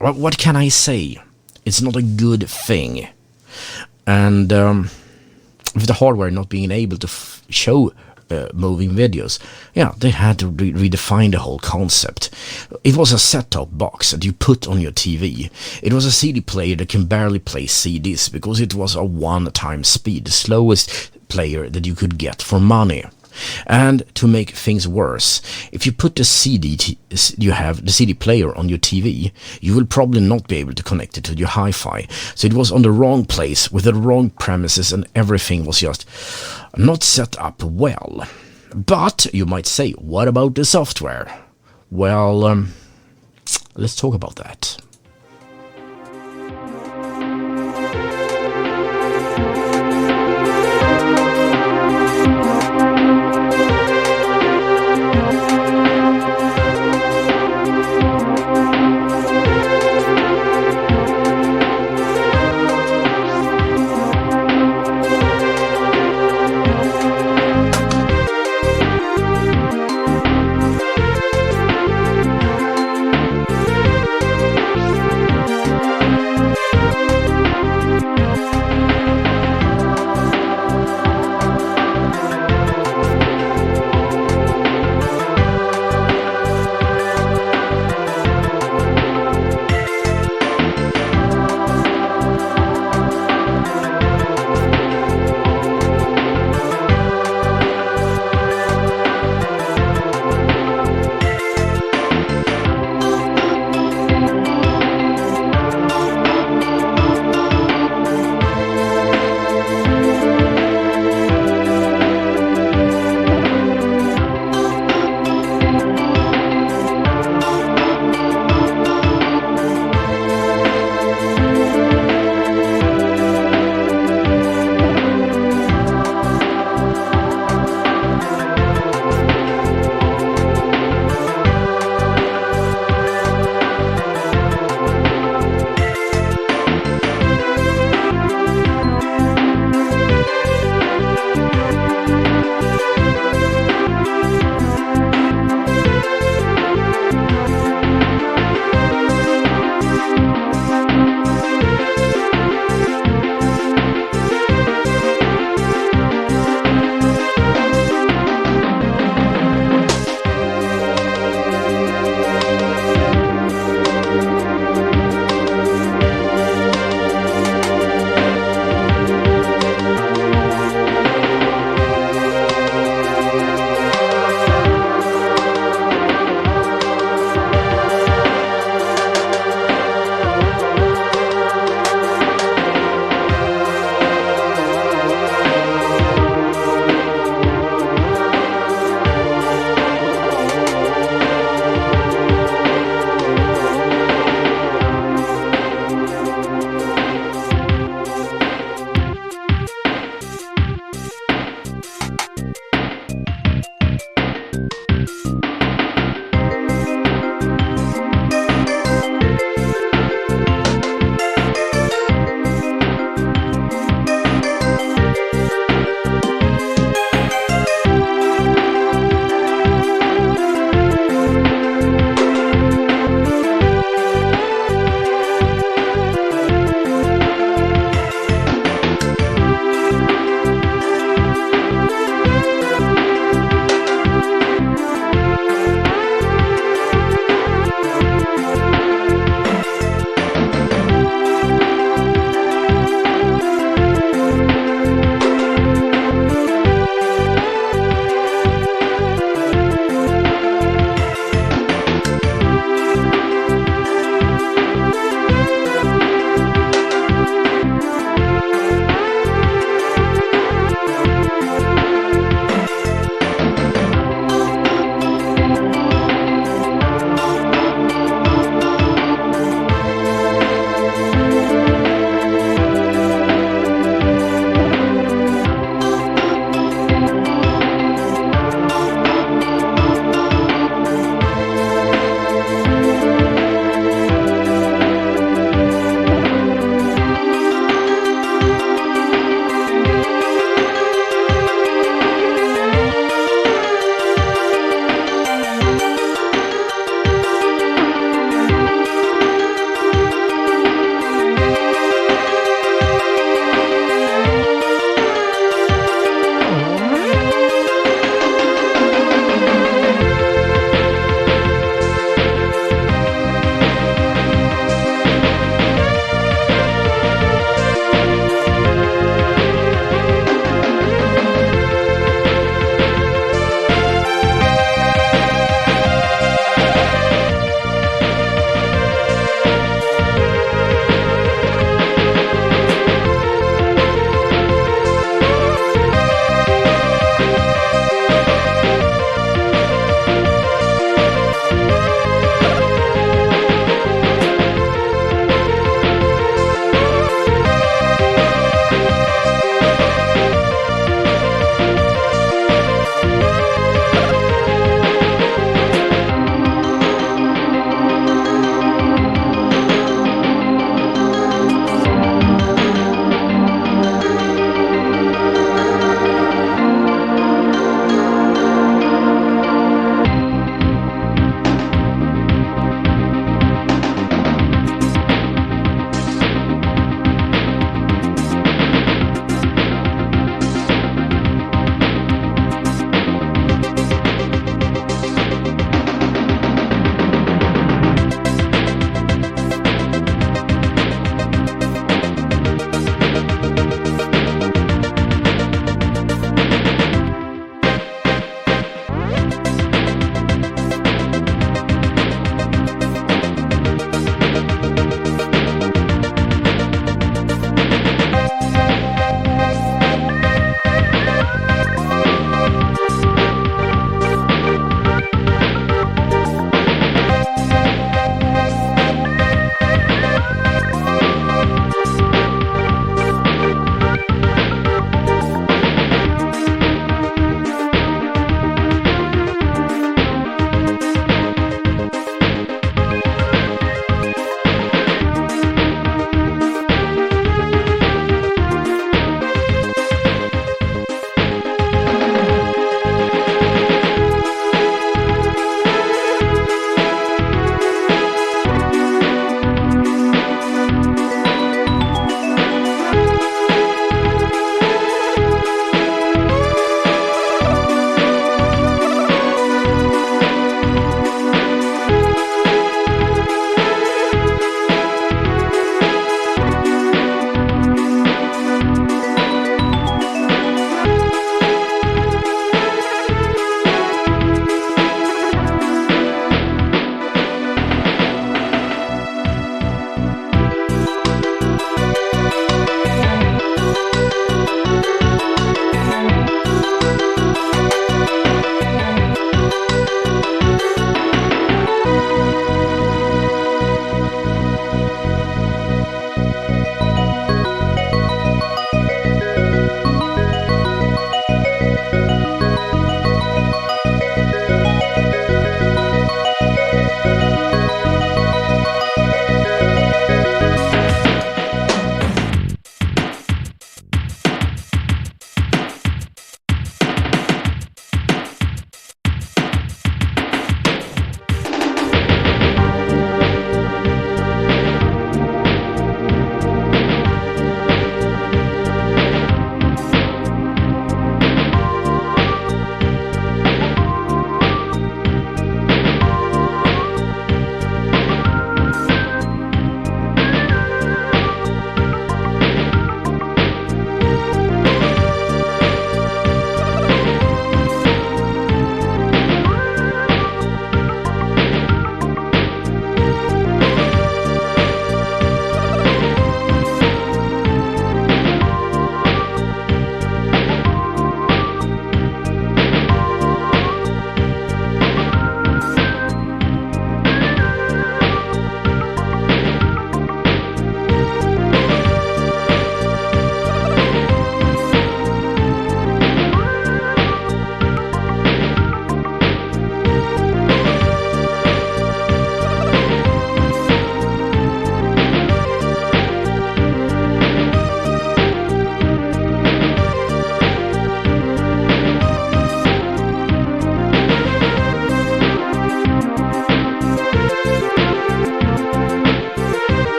what can I say? It's not a good thing. And with the hardware not being able to show moving videos, yeah, they had to redefine the whole concept. It was a set-top box that you put on your TV. It was a CD player that can barely play CDs because it was a one-time speed, the slowest player that you could get for money. And to make things worse, if you put the CD player on your TV, you will probably not be able to connect it to your hi-fi. So it was on the wrong place with the wrong premises, and everything was just not set up well. But you might say, what about the software? Well, let's talk about that.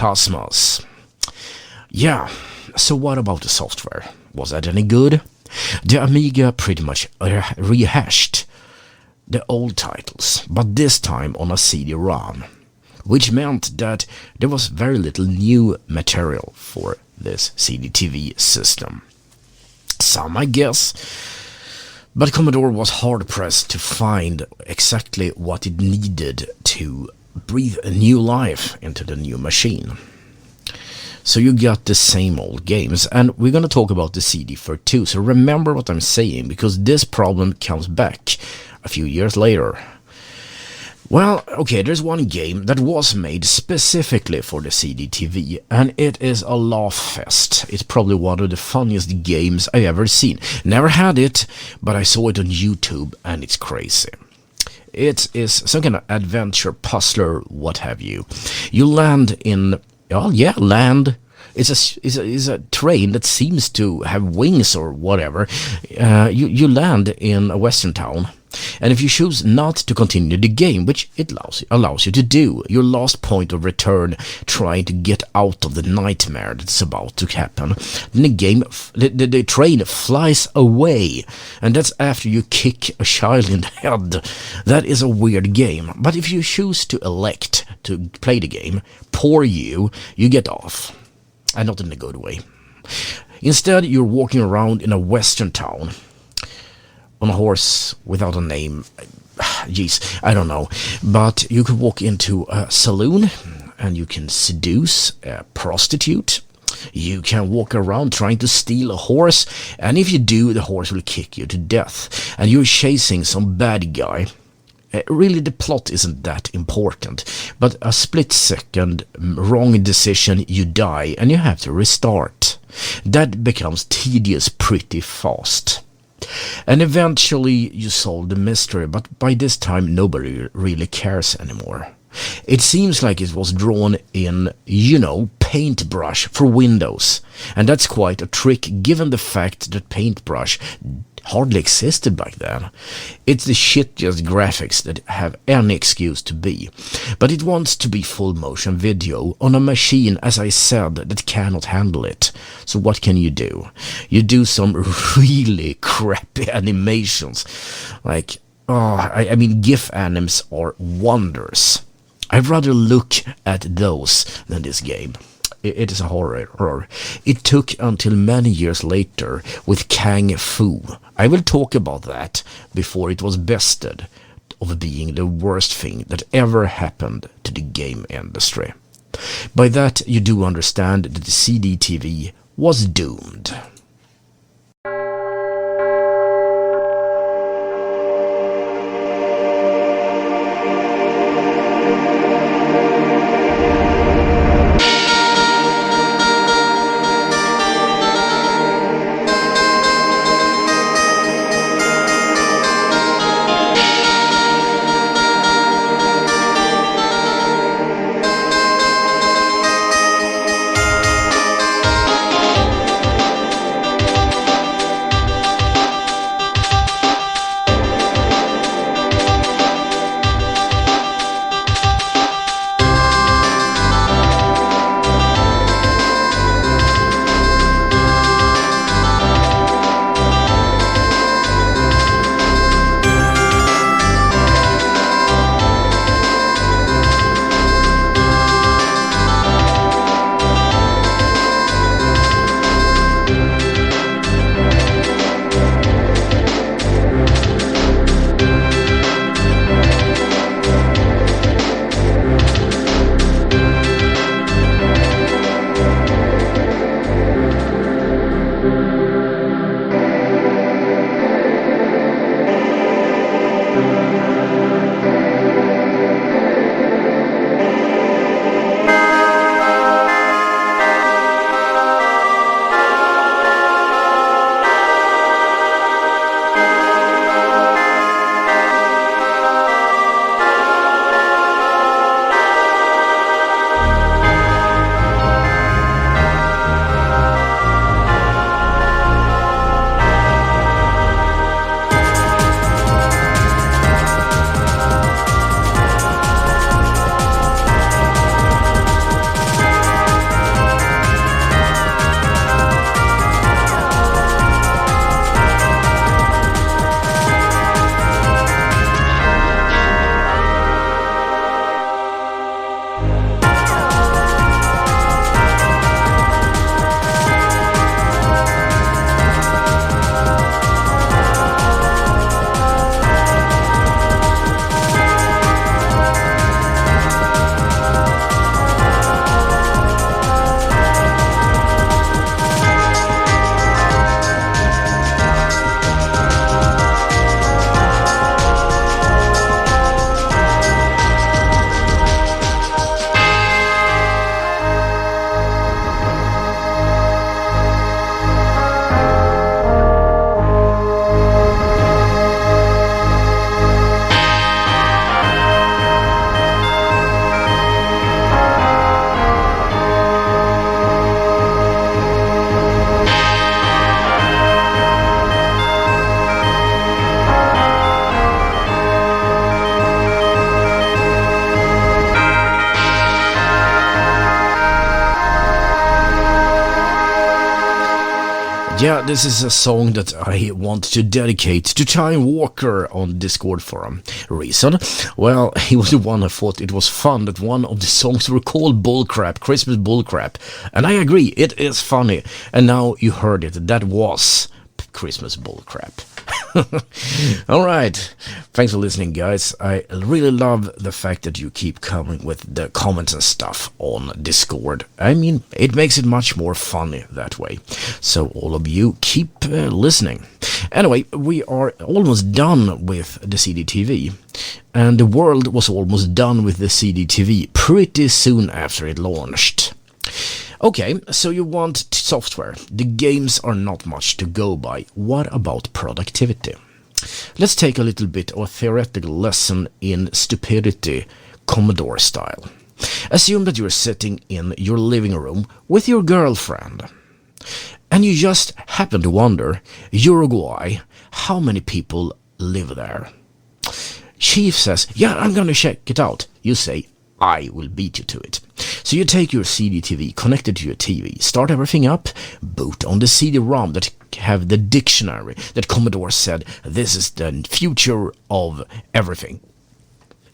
Xmas. Yeah, so what about the software? Was that any good? The Amiga pretty much rehashed the old titles, but this time on a CD-ROM, which meant that there was very little new material for this CDTV system. Some, I guess, but Commodore was hard-pressed to find exactly what it needed to breathe a new life into the new machine. So you got the same old games, and we're going to talk about the CD for too, so remember what I'm saying, because this problem comes back a few years later. Well, okay, there's one game that was made specifically for the CDTV, and it is a laugh fest. It's probably one of the funniest games I've ever seen. Never had it, but I saw it on YouTube, and it's crazy. It is some kind of adventure, puzzler, what have you. You land in... Oh, yeah, land. It's a train that seems to have wings or whatever. You land in a western town. And if you choose not to continue the game, which it allows you to do, your last point of return, trying to get out of the nightmare that's about to happen, then the train flies away, and that's after you kick a child in the head. That is a weird game, but if you choose to elect to play the game, poor you get off, and not in a good way. Instead, you're walking around in a western town, on a horse without a name. Jeez, I don't know. But you could walk into a saloon and you can seduce a prostitute. You can walk around trying to steal a horse, and if you do, the horse will kick you to death. And you're chasing some bad guy. Really, the plot isn't that important, but a split-second wrong decision, you die, and you have to restart. That becomes tedious pretty fast. And eventually you solve the mystery, but by this time nobody really cares anymore. It seems like it was drawn in, paintbrush for Windows. And that's quite a trick given the fact that paintbrush hardly existed back then. It's the shittiest graphics that have any excuse to be. But it wants to be full motion video on a machine, as I said, that cannot handle it. So what can you do? You do some really crappy animations. Like, GIF anims are wonders. I'd rather look at those than this game. It is a horror. It took until many years later with Kung Fu. I will talk about that before it was bested of being the worst thing that ever happened to the game industry. By that you do understand that the CDTV was doomed. Yeah, this is a song that I want to dedicate to Time Walker on Discord forum. Reason? Well, he was the one who thought it was fun that one of the songs were called Bullcrap, Christmas Bullcrap. And I agree, it is funny. And now you heard it, that was Christmas Bullcrap. Alright, thanks for listening, guys. I really love the fact that you keep coming with the comments and stuff on Discord. I mean, it makes it much more funny that way. So all of you keep listening. Anyway, we are almost done with the CDTV. And the world was almost done with the CDTV pretty soon after it launched. Okay, so you want software. The games are not much to go by. What about productivity? Let's take a little bit of a theoretical lesson in stupidity, Commodore style. Assume that you're sitting in your living room with your girlfriend. And you just happen to wonder, Uruguay, how many people live there? Chief says, yeah, I'm gonna check it out. You say, I will beat you to it. So you take your CDTV, connect it to your TV, start everything up, boot on the CD-ROM that have the dictionary that Commodore said this is the future of everything.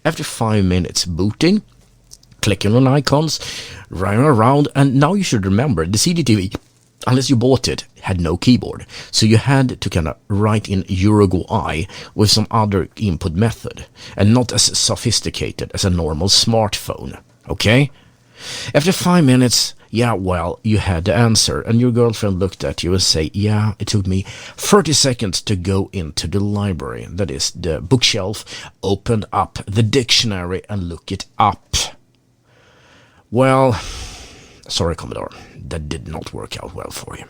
After 5 minutes booting, clicking on icons, running around, and now you should remember the CDTV, unless you bought it, had no keyboard. So you had to kind of write in Uruguay with some other input method, and not as sophisticated as a normal smartphone. Okay? After 5 minutes, yeah, well, you had the answer, and your girlfriend looked at you and say, yeah, it took me 30 seconds to go into the library, that is, the bookshelf, open up the dictionary and look it up. Well, sorry, Commodore, that did not work out well for you.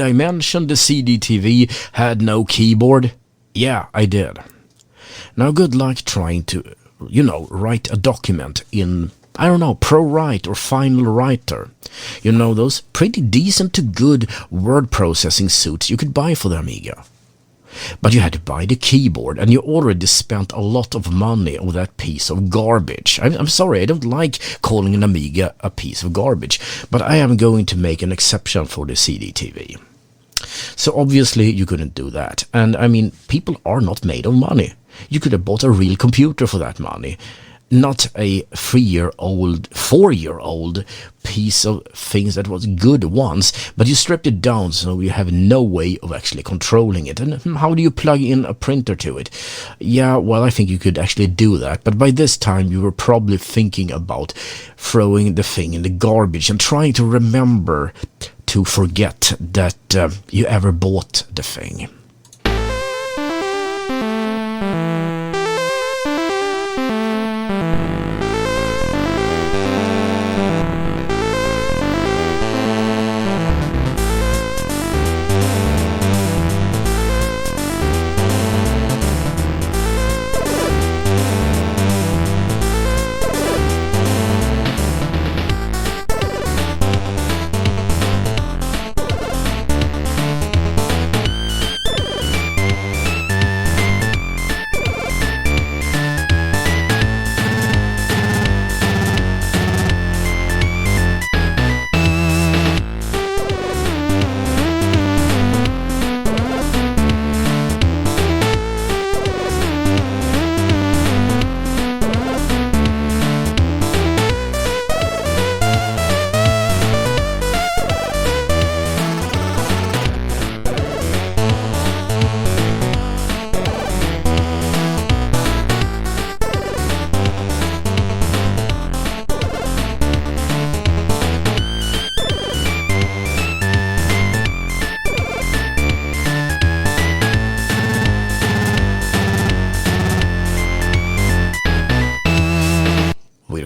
Did I mention the CDTV had no keyboard? Yeah, I did. Now good luck trying to, write a document in, I don't know, ProWrite or Final Writer. You know, those pretty decent to good word processing suits you could buy for the Amiga. But you had to buy the keyboard, and you already spent a lot of money on that piece of garbage. I'm sorry, I don't like calling an Amiga a piece of garbage, but I am going to make an exception for the CDTV. So obviously you couldn't do that. And I mean, people are not made of money. You could have bought a real computer for that money. Not a 3-year-old, 4-year-old piece of things that was good once, but you stripped it down so you have no way of actually controlling it. And how do you plug in a printer to it? Yeah, well, I think you could actually do that, but by this time you were probably thinking about throwing the thing in the garbage and trying to remember to forget that you ever bought the thing.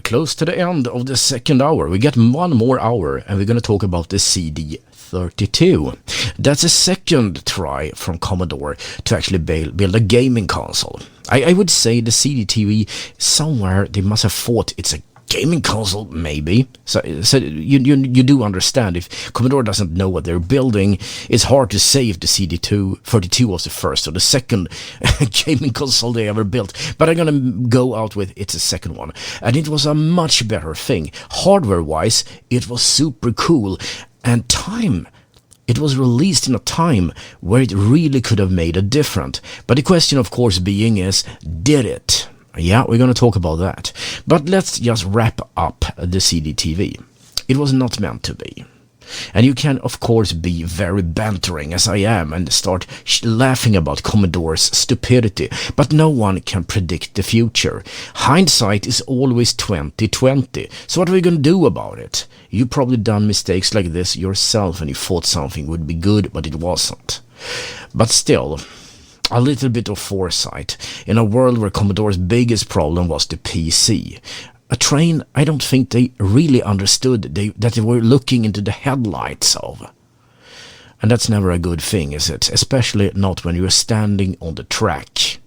Close to the end of the second hour. We get one more hour and we're going to talk about the CD32. That's a second try from Commodore to actually build a gaming console. I would say the CDTV, somewhere they must have thought it's a gaming console, maybe. So you do understand, if Commodore doesn't know what they're building, it's hard to say if the CD32 was the first or the second gaming console they ever built. But I'm gonna go out with it's the second one, and it was a much better thing. Hardware-wise, it was super cool, and it was released in a time where it really could have made a difference. But the question, of course, being is, did it? Yeah, we're going to talk about that. But let's just wrap up the CDTV. It was not meant to be. And you can, of course, be very bantering, as I am, and start laughing about Commodore's stupidity. But no one can predict the future. Hindsight is always 20/20. So what are we going to do about it? You've probably done mistakes like this yourself, and you thought something would be good, but it wasn't. But still, a little bit of foresight in a world where Commodore's biggest problem was the PC. A train I don't think they really understood that they were looking into the headlights of. And that's never a good thing, is it? Especially not when you're standing on the track.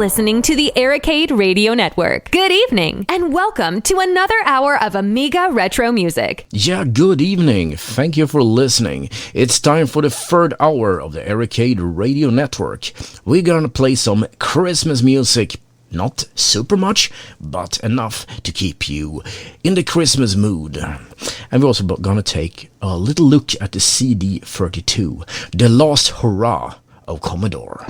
listening to the ERICADE Radio Network. Good evening, and welcome to another hour of Amiga retro music. Yeah, good evening. Thank you for listening. It's time for the third hour of the ERICADE Radio Network. We're gonna play some Christmas music. Not super much, but enough to keep you in the Christmas mood. And we're also gonna take a little look at the CD32, the last hurrah of Commodore.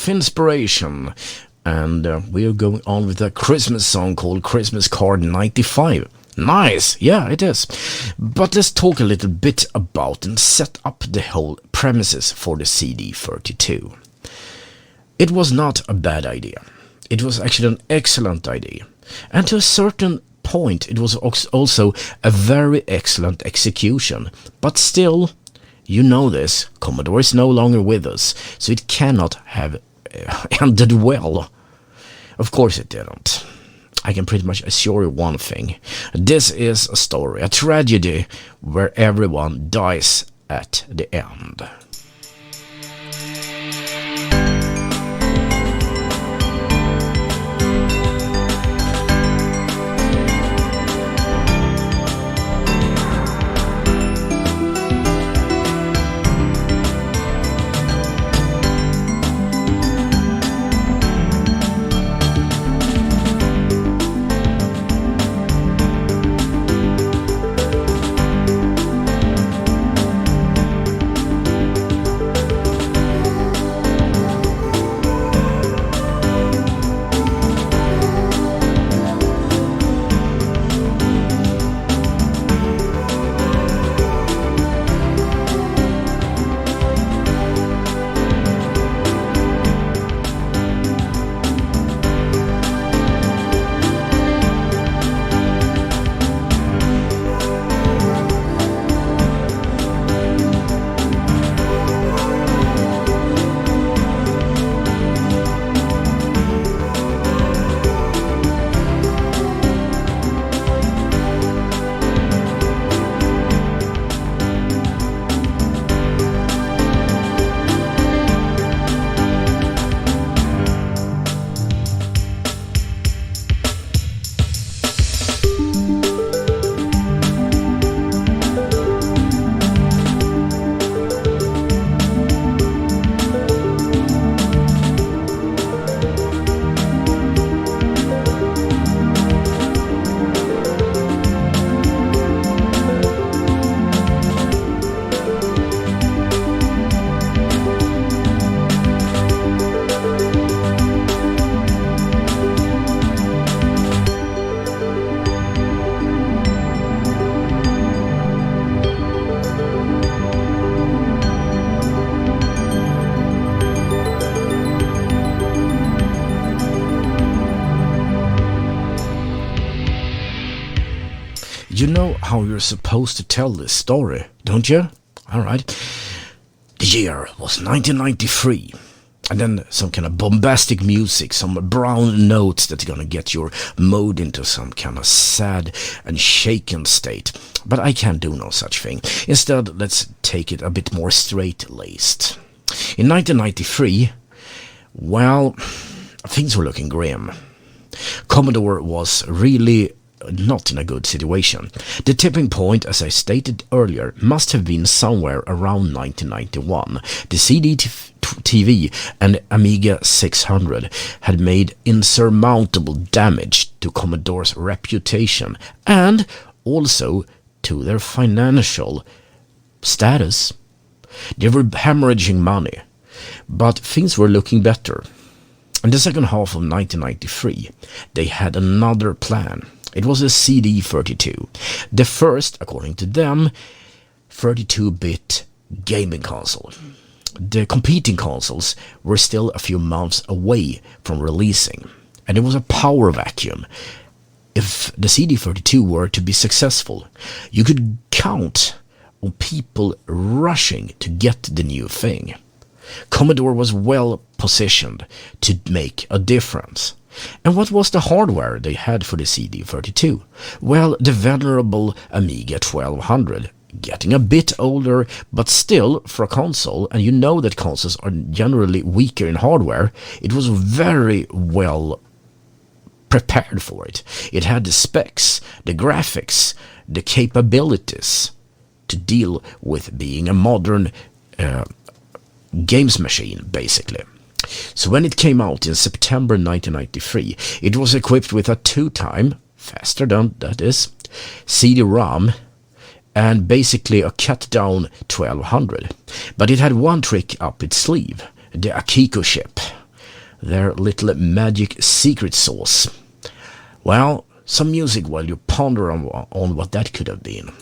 Inspiration, and we are going on with a Christmas song called Christmas Card 95. Nice, yeah, it is. But let's talk a little bit about and set up the whole premises for the CD32. It was not a bad idea. It was actually an excellent idea, and to a certain point it was also a very excellent execution. But still, you know this, Commodore is no longer with us, so it cannot have ended well. Of course it didn't. I can pretty much assure you one thing. This is a story, a tragedy, where everyone dies at the end. You know how you're supposed to tell this story, don't you? Alright. The year was 1993. And then some kind of bombastic music, some brown notes that's gonna get your mood into some kind of sad and shaken state. But I can't do no such thing. Instead, let's take it a bit more straight-laced. In 1993, well, things were looking grim. Commodore was really not in a good situation. The tipping point, as I stated earlier, must have been somewhere around 1991. The CDTV and Amiga 600 had made insurmountable damage to Commodore's reputation and also to their financial status. They were hemorrhaging money, but things were looking better. In the second half of 1993, they had another plan. It was a CD32, the first, according to them, 32-bit gaming console. The competing consoles were still a few months away from releasing, and it was a power vacuum. If the CD32 were to be successful, you could count on people rushing to get the new thing. Commodore was well positioned to make a difference. And what was the hardware they had for the CD32? Well, the venerable Amiga 1200, getting a bit older, but still for a console, and you know that consoles are generally weaker in hardware, it was very well prepared for it. It had the specs, the graphics, the capabilities to deal with being a modern games machine, basically. So when it came out in September 1993, it was equipped with a 2-time, faster than that is, CD-ROM, and basically a cut-down 1200. But it had one trick up its sleeve, the Akiko chip, their little magic secret sauce. Well, some music while you ponder on what that could have been.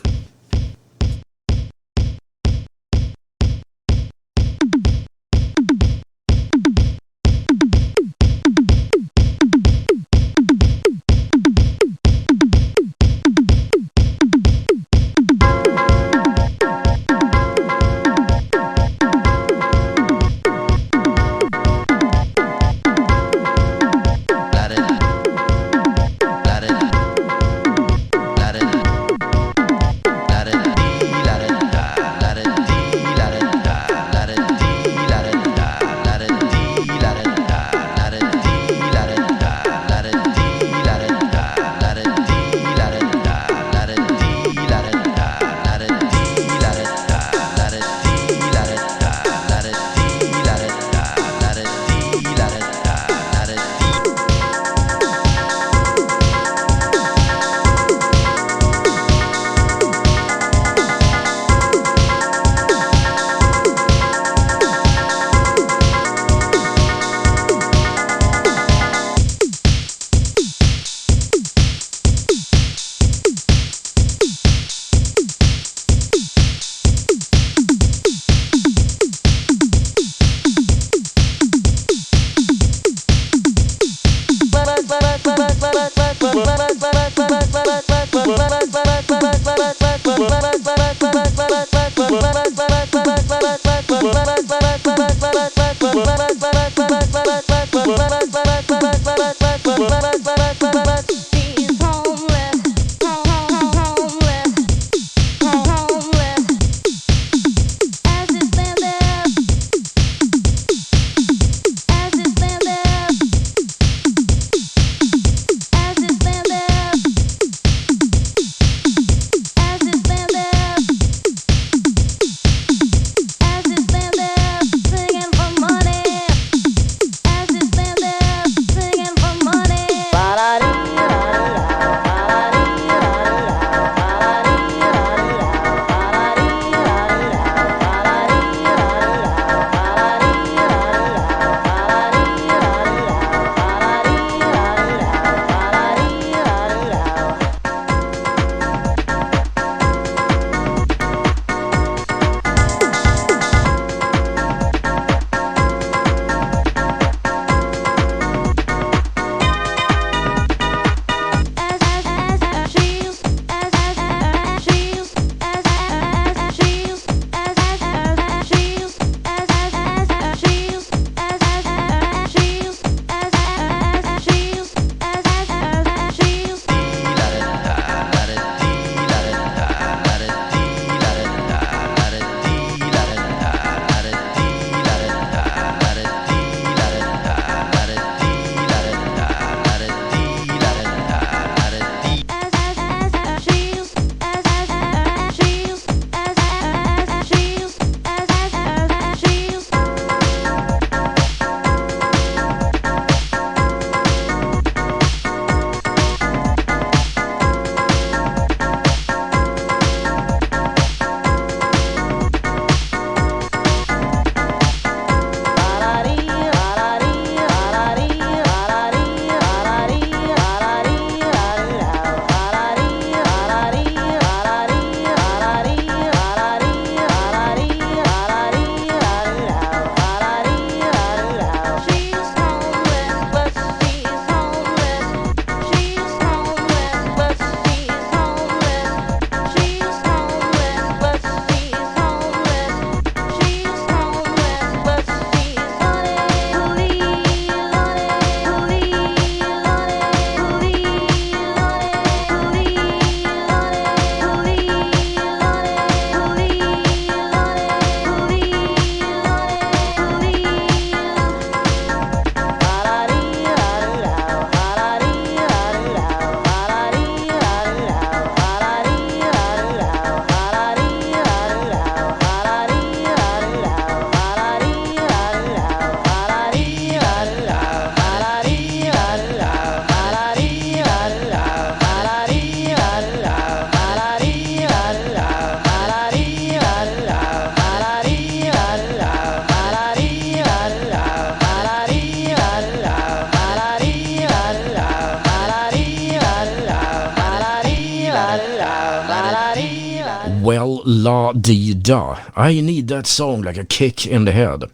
la di da. I need that song like a kick in the head.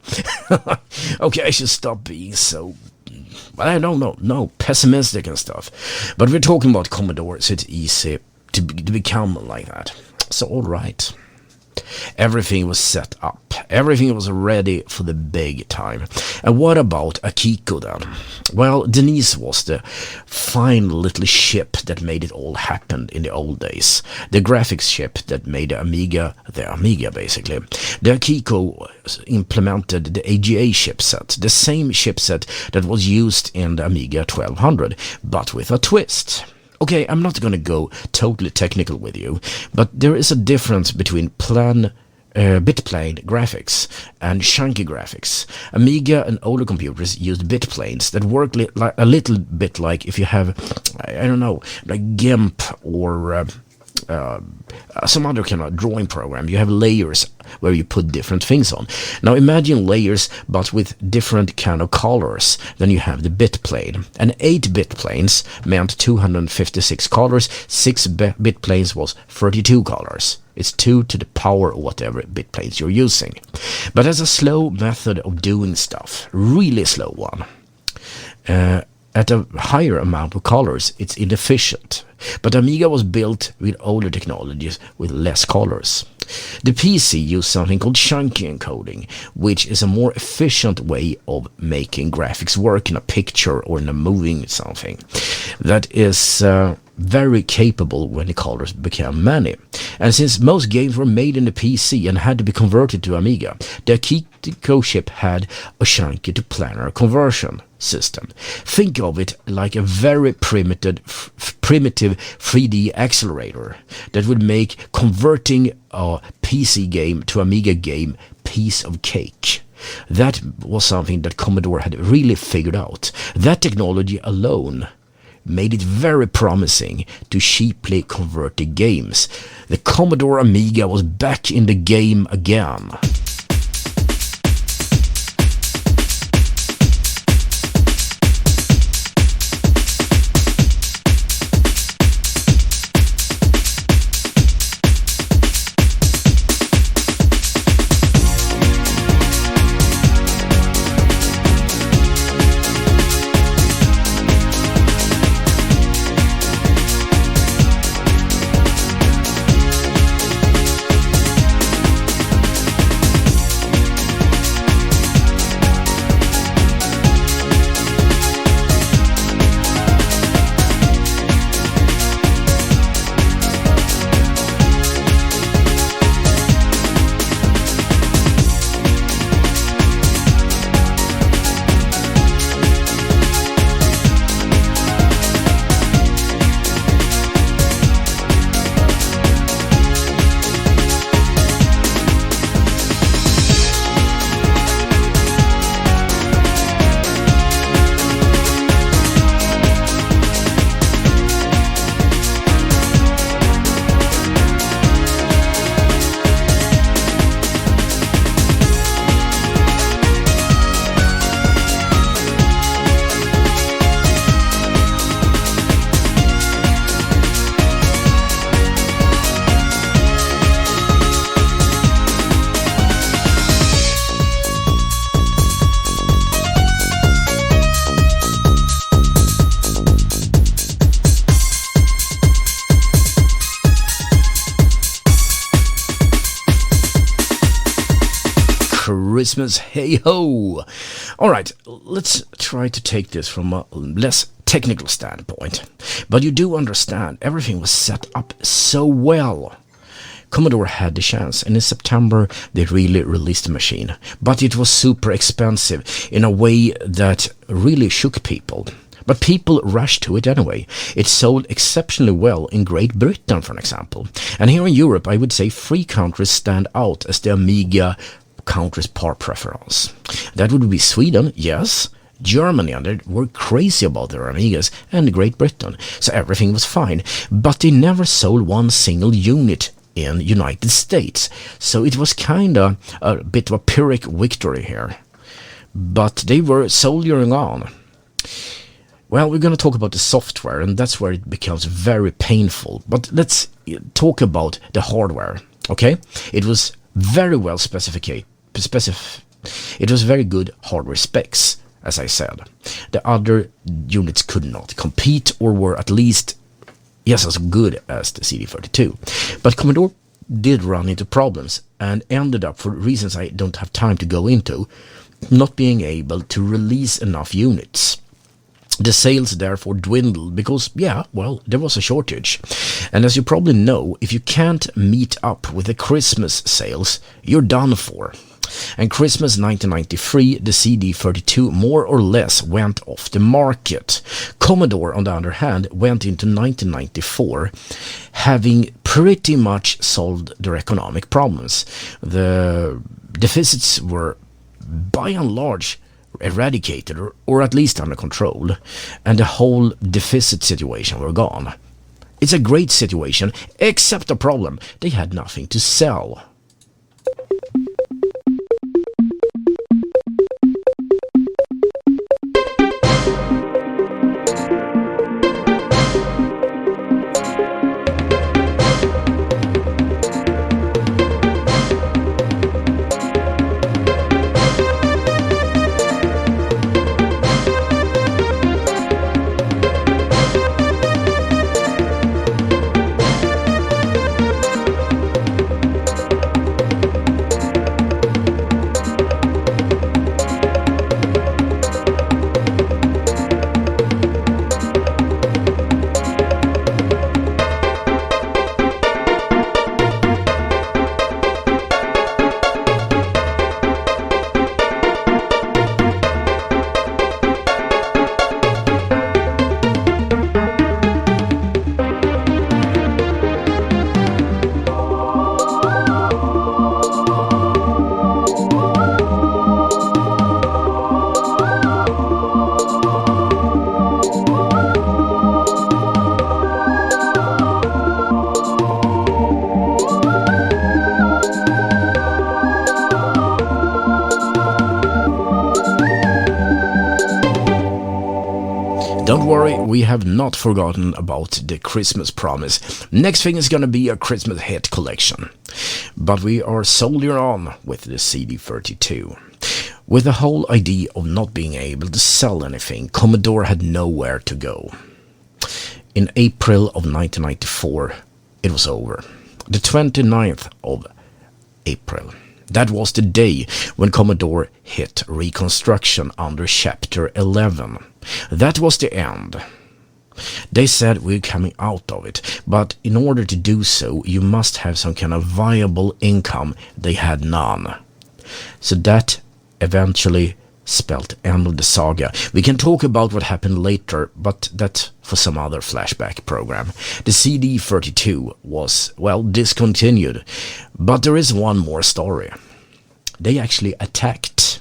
Okay, I should stop being so, I don't know, no, pessimistic and stuff. But we're talking about Commodore, so it's easy to become like that. So all right. Everything was set up. Everything was ready for the big time. And what about Akiko then? Well, Denise was the fine little ship that made it all happen in the old days. The graphics chip that made the Amiga basically. The Akiko implemented the AGA chipset, the same chipset that was used in the Amiga 1200, but with a twist. Okay, I'm not going to go totally technical with you, but there is a difference between bitplane graphics and chunky graphics. Amiga and older computers used bitplanes that work a little bit like if you have, I don't know, like GIMP or some other kind of drawing program. You have layers where you put different things on. Now imagine layers but with different kind of colors. Then you have the bit plane. And 8-bit planes meant 256 colors. 6-bit planes was 32 colors. It's 2 to the power of whatever bit planes you're using. But as a slow method of doing stuff, really slow one, at a higher amount of colors, it's inefficient. But Amiga was built with older technologies with less colors. The PC used something called chunky encoding, which is a more efficient way of making graphics work in a picture or in a moving something. That is very capable when the colors became many. And since most games were made in the PC and had to be converted to Amiga, the Akiko chip had a chunky to planar conversion system. Think of it like a very primitive 3D accelerator that would make converting a PC game to Amiga game piece of cake. That was something that Commodore had really figured out. That technology alone made it very promising to cheaply convert the games. The Commodore Amiga was back in the game again. Christmas, hey ho! Alright, let's try to take this from a less technical standpoint. But you do understand, everything was set up so well. Commodore had the chance, and in September they really released the machine. But it was super expensive in a way that really shook people. But people rushed to it anyway. It sold exceptionally well in Great Britain, for example. And here in Europe, I would say 3 countries stand out as the Amiga countries par preference. That would be Sweden, yes, Germany, and they were crazy about their Amigas, and Great Britain. So everything was fine. But they never sold one single unit in United States. So it was kinda a bit of a Pyrrhic victory here. But they were soldiering on. Well, we're going to talk about the software, and that's where it becomes very painful. But let's talk about the hardware. Okay, it was very well it was very good hardware specs, as I said. The other units could not compete, or were at least as good as the CD32. But Commodore did run into problems and ended up, for reasons I don't have time to go into, not being able to release enough units. The sales therefore dwindled because, there was a shortage. And as you probably know, if you can't meet up with the Christmas sales, you're done for. And Christmas 1993, the CD32 more or less went off the market. Commodore, on the other hand, went into 1994 having pretty much solved their economic problems. The deficits were by and large eradicated, or at least under control, and the whole deficit situation were gone. It's a great situation, except the problem: they had nothing to sell. Don't worry, we have not forgotten about the Christmas promise. Next thing is gonna be a Christmas hit collection. But we are soldiering on with the CD32. With the whole idea of not being able to sell anything, Commodore had nowhere to go. In April of 1994, it was over. The 29th of April. That was the day when Commodore hit reconstruction under Chapter 11. That was the end. They said we're coming out of it, but in order to do so, you must have some kind of viable income. They had none. So that eventually spelled end of the saga. We can talk about what happened later, but that's for some other flashback program. The CD32 was, discontinued. But there is one more story. They actually attacked.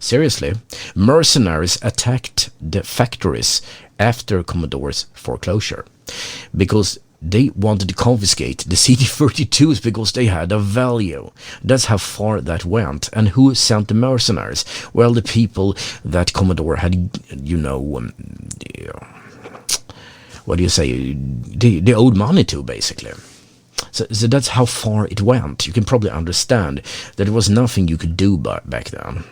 Seriously, mercenaries attacked the factories after Commodore's foreclosure because they wanted to confiscate the CD32s because they had a value. That's how far that went. And who sent the mercenaries? Well, the people that Commodore had, they owed money to, basically. So that's how far it went. You can probably understand that there was nothing you could do back then.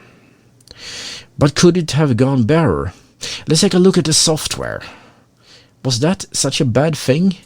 But could it have gone better? Let's take a look at the software. Was that such a bad thing?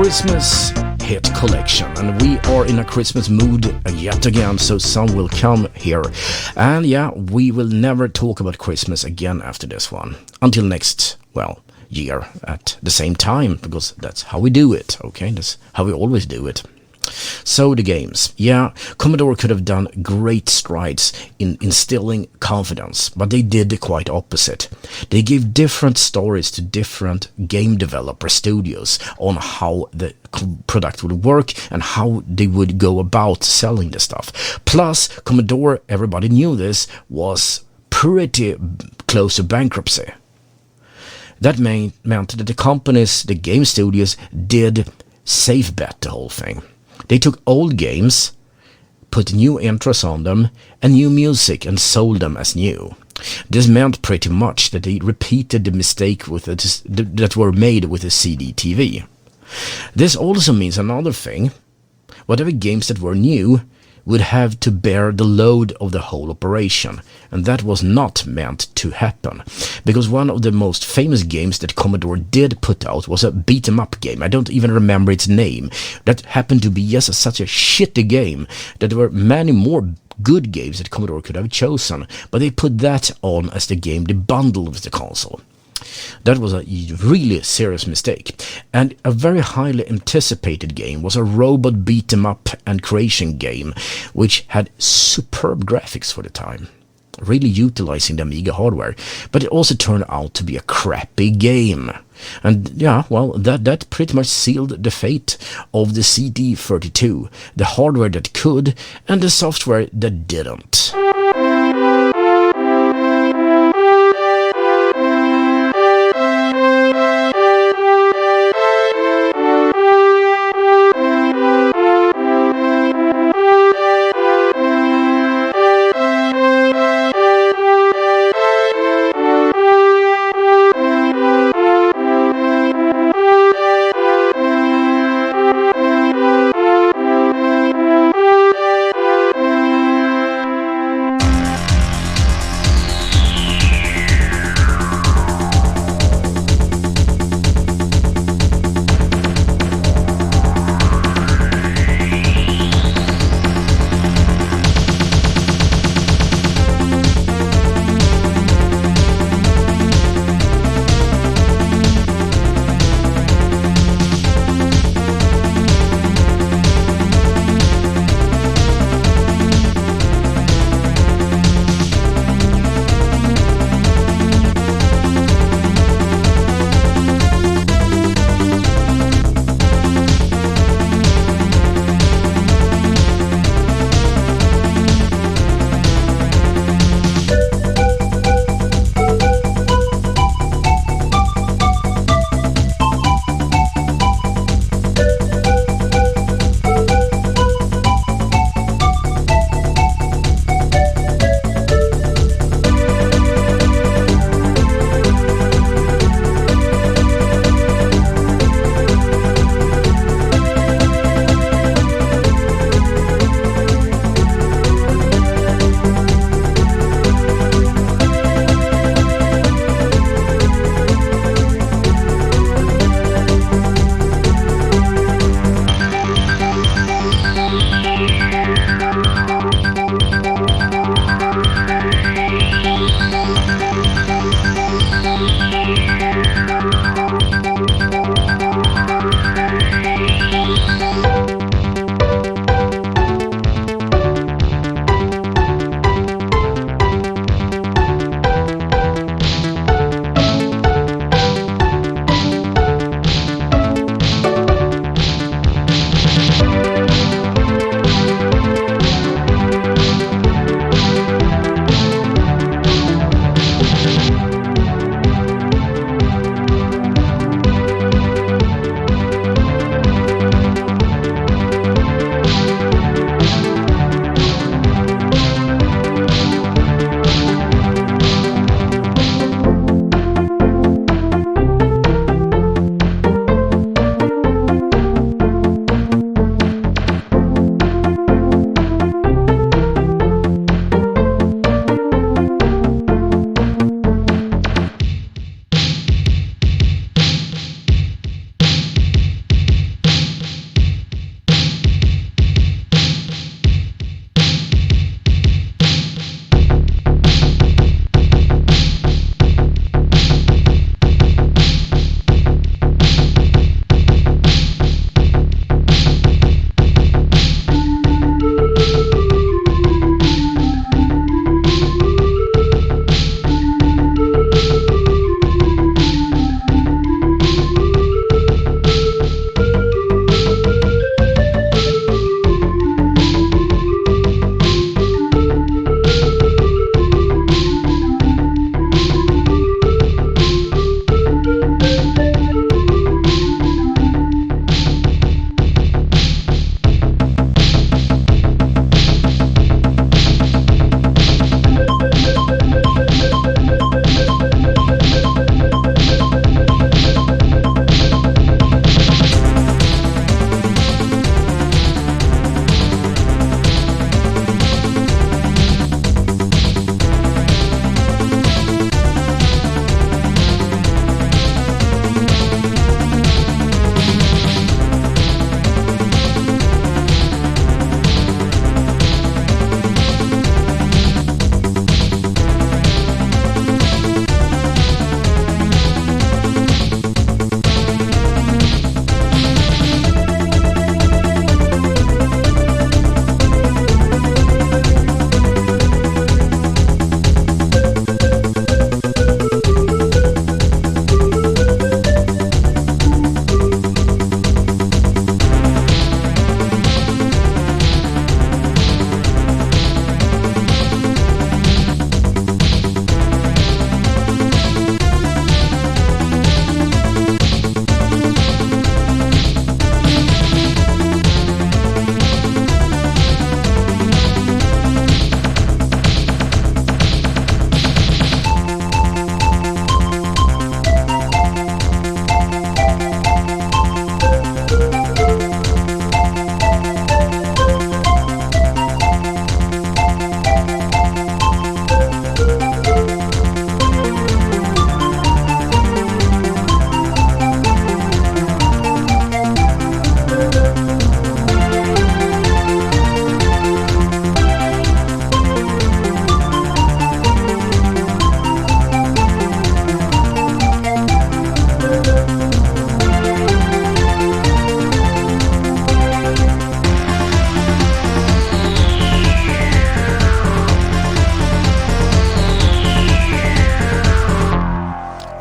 Christmas hit collection, and we are in a Christmas mood yet again, so some will come here. And yeah, we will never talk about Christmas again after this one. Until next, well, year at the same time, because that's how we do it, okay? That's how we always do it. So the games. Yeah, Commodore could have done great strides in instilling confidence, but they did the quite opposite. They gave different stories to different game developer studios on how the product would work and how they would go about selling the stuff. Plus, Commodore, everybody knew this, was pretty close to bankruptcy. That meant that the companies, the game studios, did safe bet the whole thing. They took old games, put new intros on them, and new music, and sold them as new. This meant pretty much that they repeated the mistake that were made with the CDTV. This also means another thing. Whatever games that were new would have to bear the load of the whole operation, and that was not meant to happen, because one of the most famous games that Commodore did put out was a beat-em-up game. I don't even remember its name. That happened to be just such a shitty game that there were many more good games that Commodore could have chosen, but they put that on as the game they bundled with the console. That was a really serious mistake. And a very highly anticipated game was a robot beat-em-up and creation game, which had superb graphics for the time, really utilizing the Amiga hardware, but it also turned out to be a crappy game. And yeah, well, that pretty much sealed the fate of the CD32, the hardware that could and the software that didn't.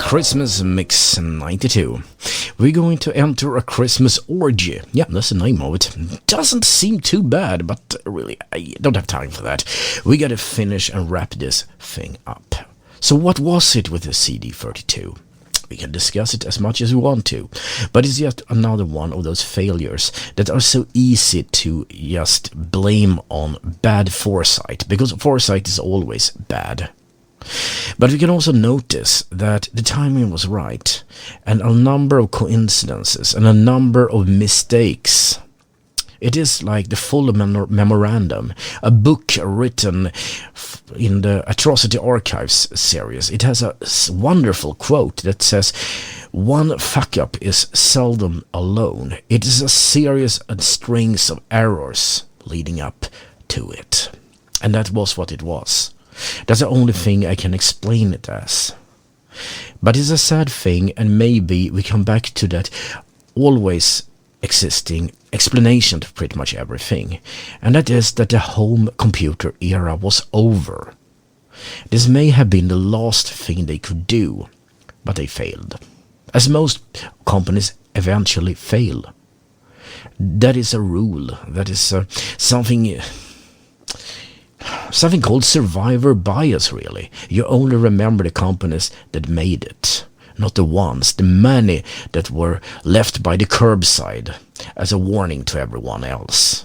Christmas Mix 92. We're going to enter a Christmas orgy. Yeah, that's the name of it. Doesn't seem too bad, but really, I don't have time for that. We gotta finish and wrap this thing up. So what was it with the CD32? We can discuss it as much as we want to, but it's yet another one of those failures that are so easy to just blame on bad foresight, because foresight is always bad. But we can also notice that the timing was right, and a number of coincidences and a number of mistakes. It is like the full memorandum, a book written in the Atrocity Archives series. It has a wonderful quote that says, "One fuck-up is seldom alone. It is a series and strings of errors leading up to it." And that was what it was. That's the only thing I can explain it as. But it's a sad thing, and maybe we come back to that always existing explanation to pretty much everything, and that is that the home computer era was over. This may have been the last thing they could do, but they failed. As most companies eventually fail. That is a rule. That is something called survivor bias, really. You only remember the companies that made it, not the ones, the many that were left by the curbside as a warning to everyone else.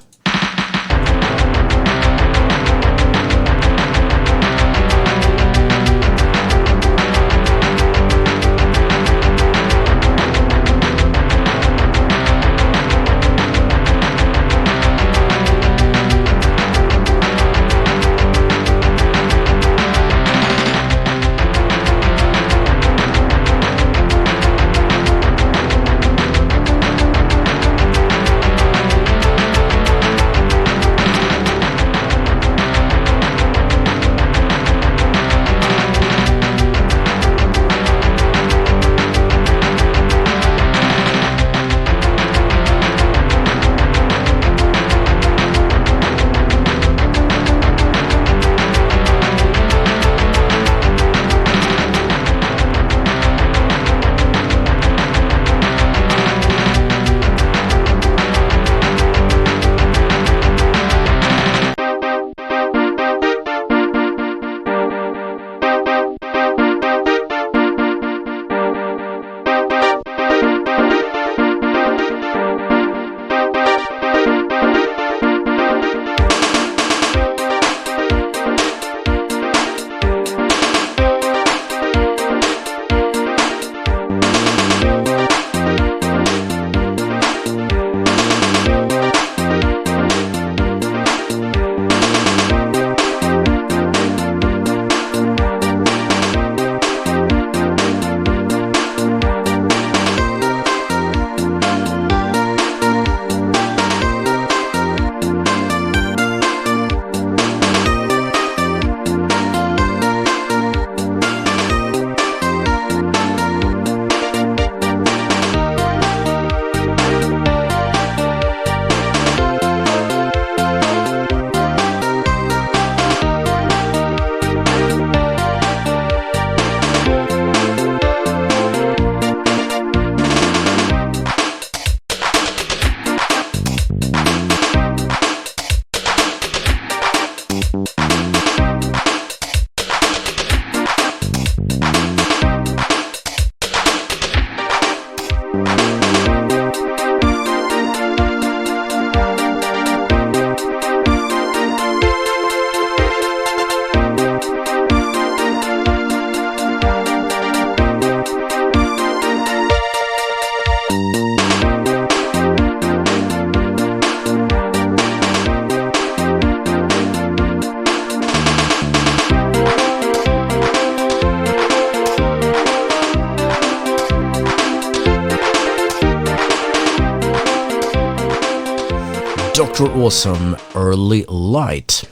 Dr. Awesome Early Light.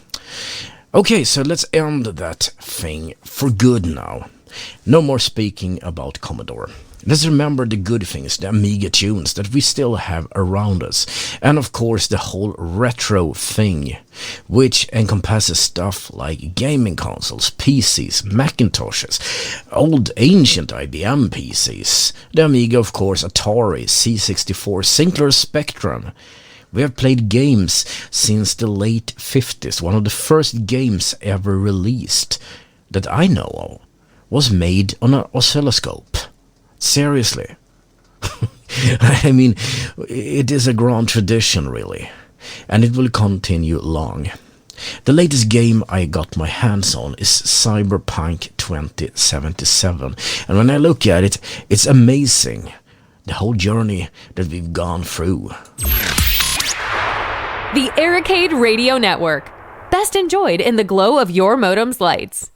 Okay, so let's end that thing for good now. No more speaking about Commodore. Let's remember the good things, the Amiga tunes that we still have around us. And of course the whole retro thing, which encompasses stuff like gaming consoles, PCs, Macintoshes, old ancient IBM PCs, the Amiga of course, Atari, C64, Sinclair Spectrum. We have played games since the late 50s. One of the first games ever released that I know of was made on an oscilloscope. Seriously. I mean, it is a grand tradition, really, and it will continue long. The latest game I got my hands on is Cyberpunk 2077, and when I look at it, it's amazing, the whole journey that we've gone through. The ERICADE Radio Network. Best enjoyed in the glow of your modem's lights.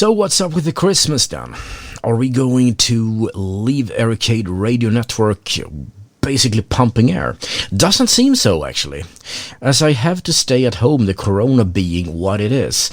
So what's up with the Christmas then? Are we going to leave ERICADE Radio Network basically pumping air? Doesn't seem so, actually. As I have to stay at home, the corona being what it is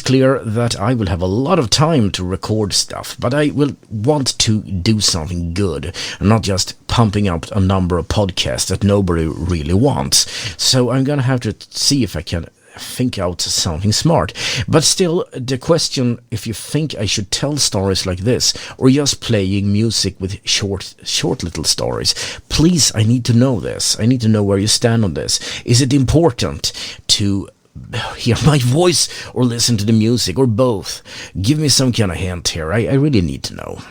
clear that I will have a lot of time to record stuff, but I will want to do something good, not just pumping up a number of podcasts that nobody really wants. So I'm gonna have to see if I can think out something smart. But still, the question, if you think I should tell stories like this or just playing music with short little stories, please, I need to know this. I need to know where you stand on this. Is it important to hear my voice or listen to the music, or both? Give me some kind of hint here. I really need to know.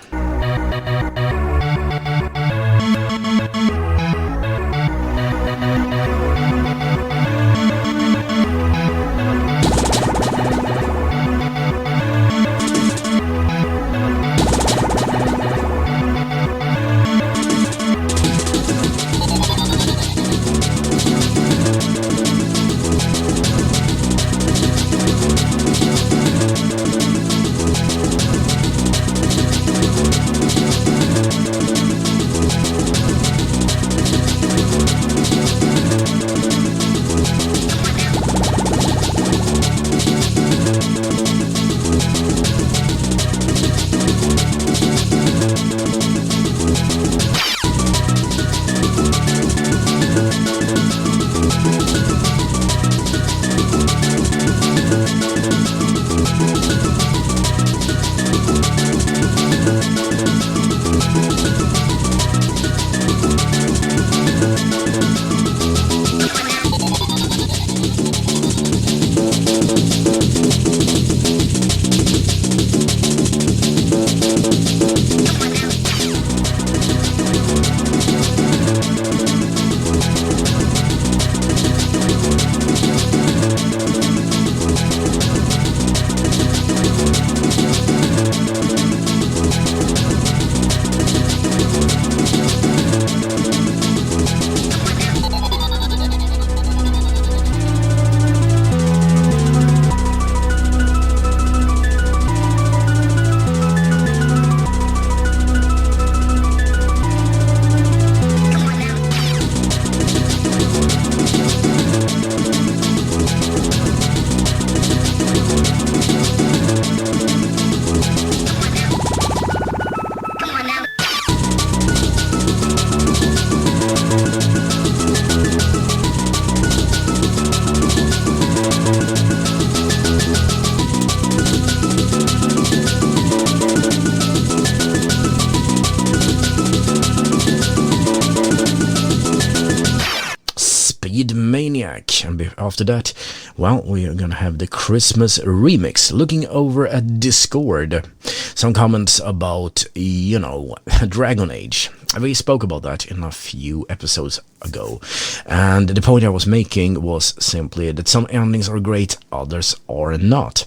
Beatlemaniac. And after that, well, we are gonna have the Christmas remix, looking over at Discord. Some comments about, Dragon Age. We spoke about that in a few episodes ago, and the point I was making was simply that some endings are great, others are not.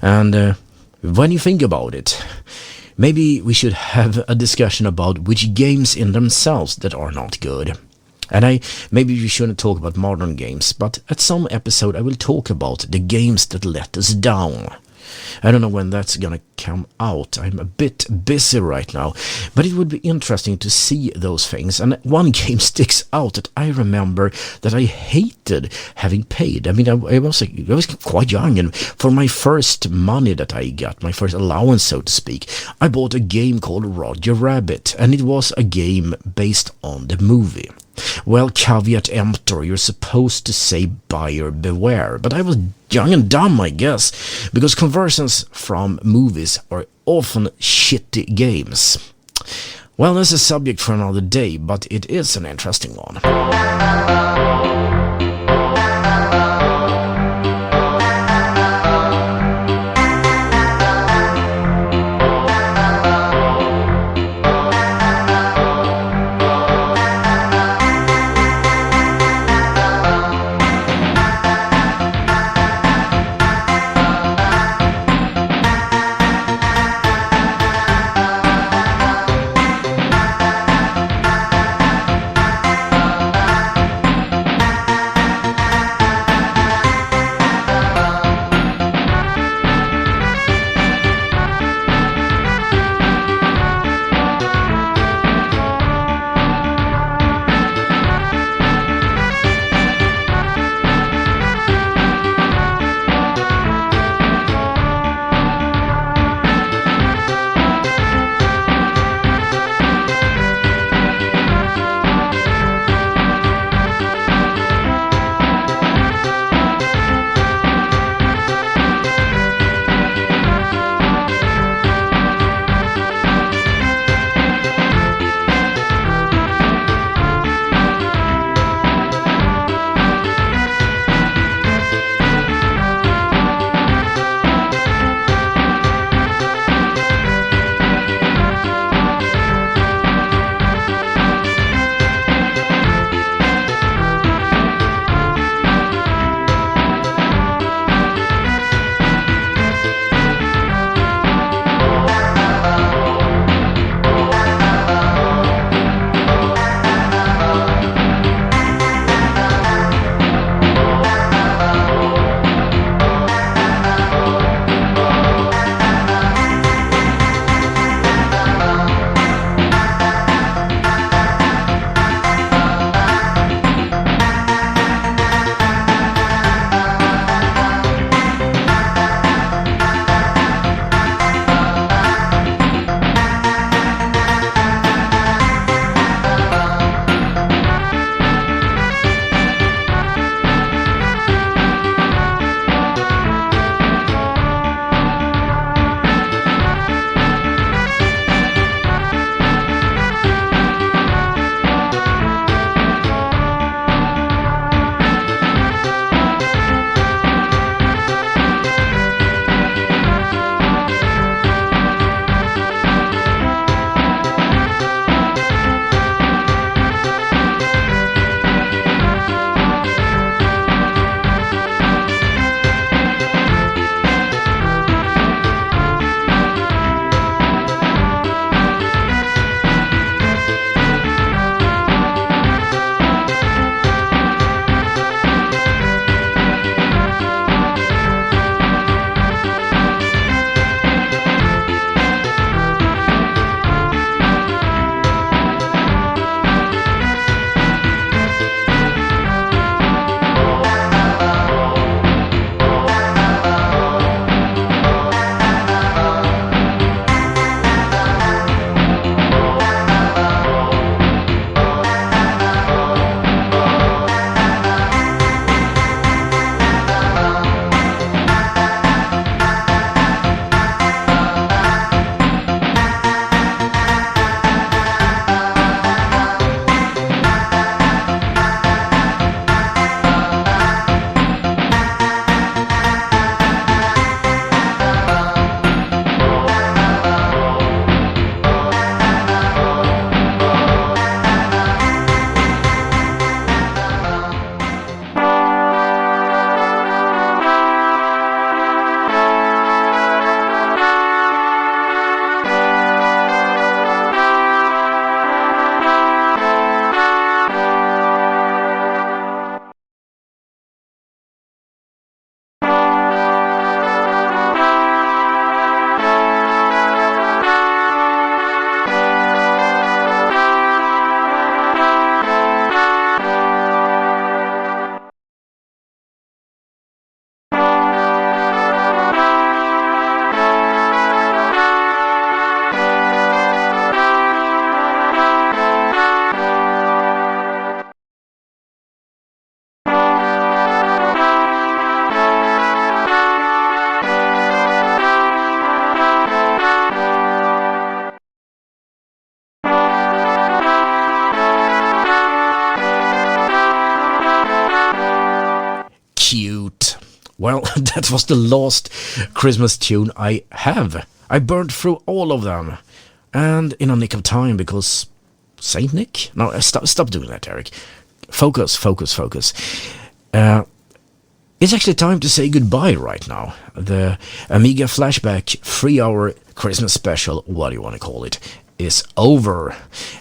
And when you think about it, maybe we should have a discussion about which games in themselves that are not good. And maybe we shouldn't talk about modern games, but at some episode I will talk about the games that let us down. I don't know when that's gonna come out. I'm a bit busy right now, but it would be interesting to see those things. And one game sticks out that I remember that I hated having paid. I mean, I was quite young, and for my first money that I got, my first allowance, so to speak, I bought a game called Roger Rabbit, and it was a game based on the movie. Well, caveat emptor, you're supposed to say buyer beware, but I was young and dumb, I guess, because conversions from movies are often shitty games. Well, that's a subject for another day, but it is an interesting one. cute. Well, that was the last Christmas tune I have. I burned through all of them. And in a nick of time, because... Saint Nick? No, stop doing that, Eric. Focus. It's actually time to say goodbye right now. The Amiga Flashback 3-hour Christmas special, what do you want to call it, is over.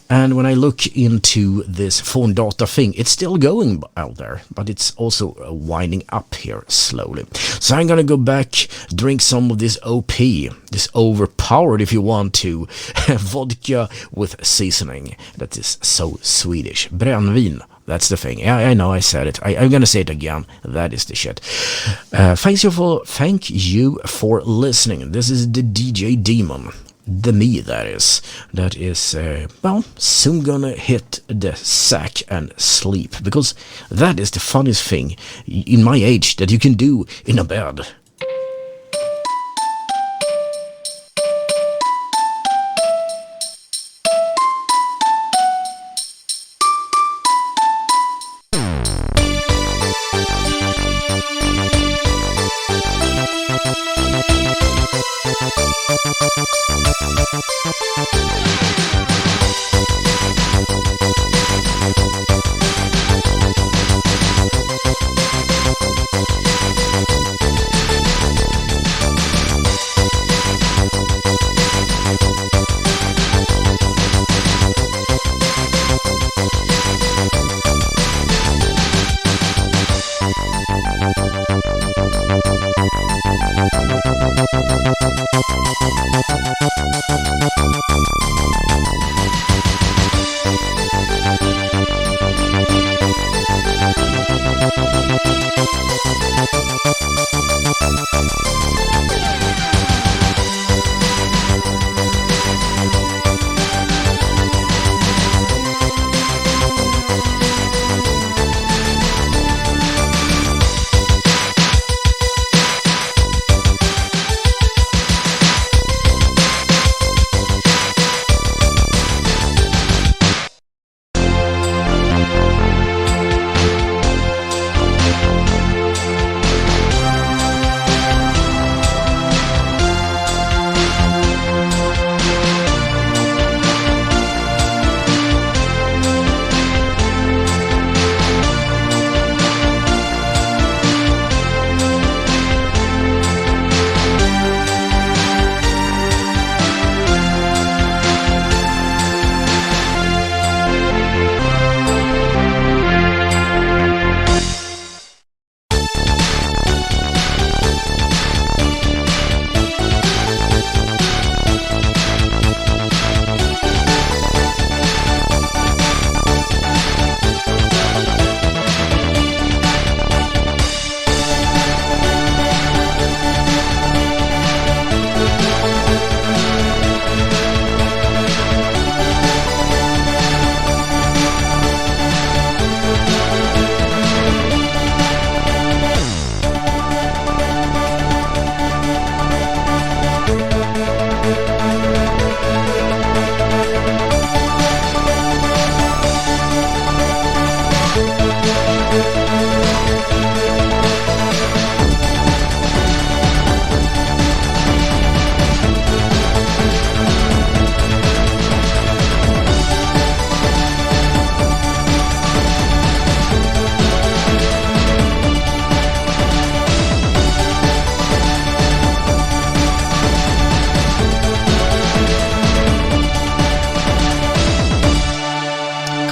And when I look into this Forndata thing, it's still going out there, but it's also winding up here slowly. So I'm gonna go back, drink some of this OP, this overpowered, if you want to, vodka with seasoning. That is so Swedish. Brännvin. That's the thing. Yeah, I know I said it. I'm gonna say it again. That is the shit. Thank you for listening. This is the DJ Daemon. The me, that is. That is, well, soon gonna hit the sack and sleep. Because that is the funniest thing in my age that you can do in a bed.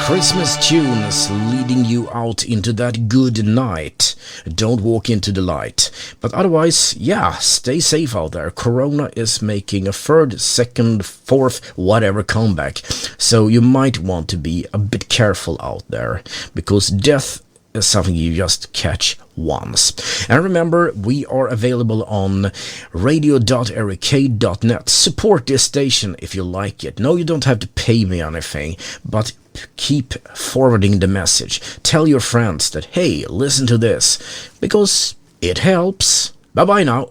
Christmas tunes leading you out into that good night. Don't walk into the light. But otherwise, yeah, stay safe out there. Corona is making a third, second, fourth, whatever comeback. So you might want to be a bit careful out there, because death is something you just catch once. And remember, we are available on radio.ericade.net. Support this station if you like it. No, you don't have to pay me anything, but keep forwarding the message. Tell your friends that, hey, listen to this, because it helps. Bye-bye now.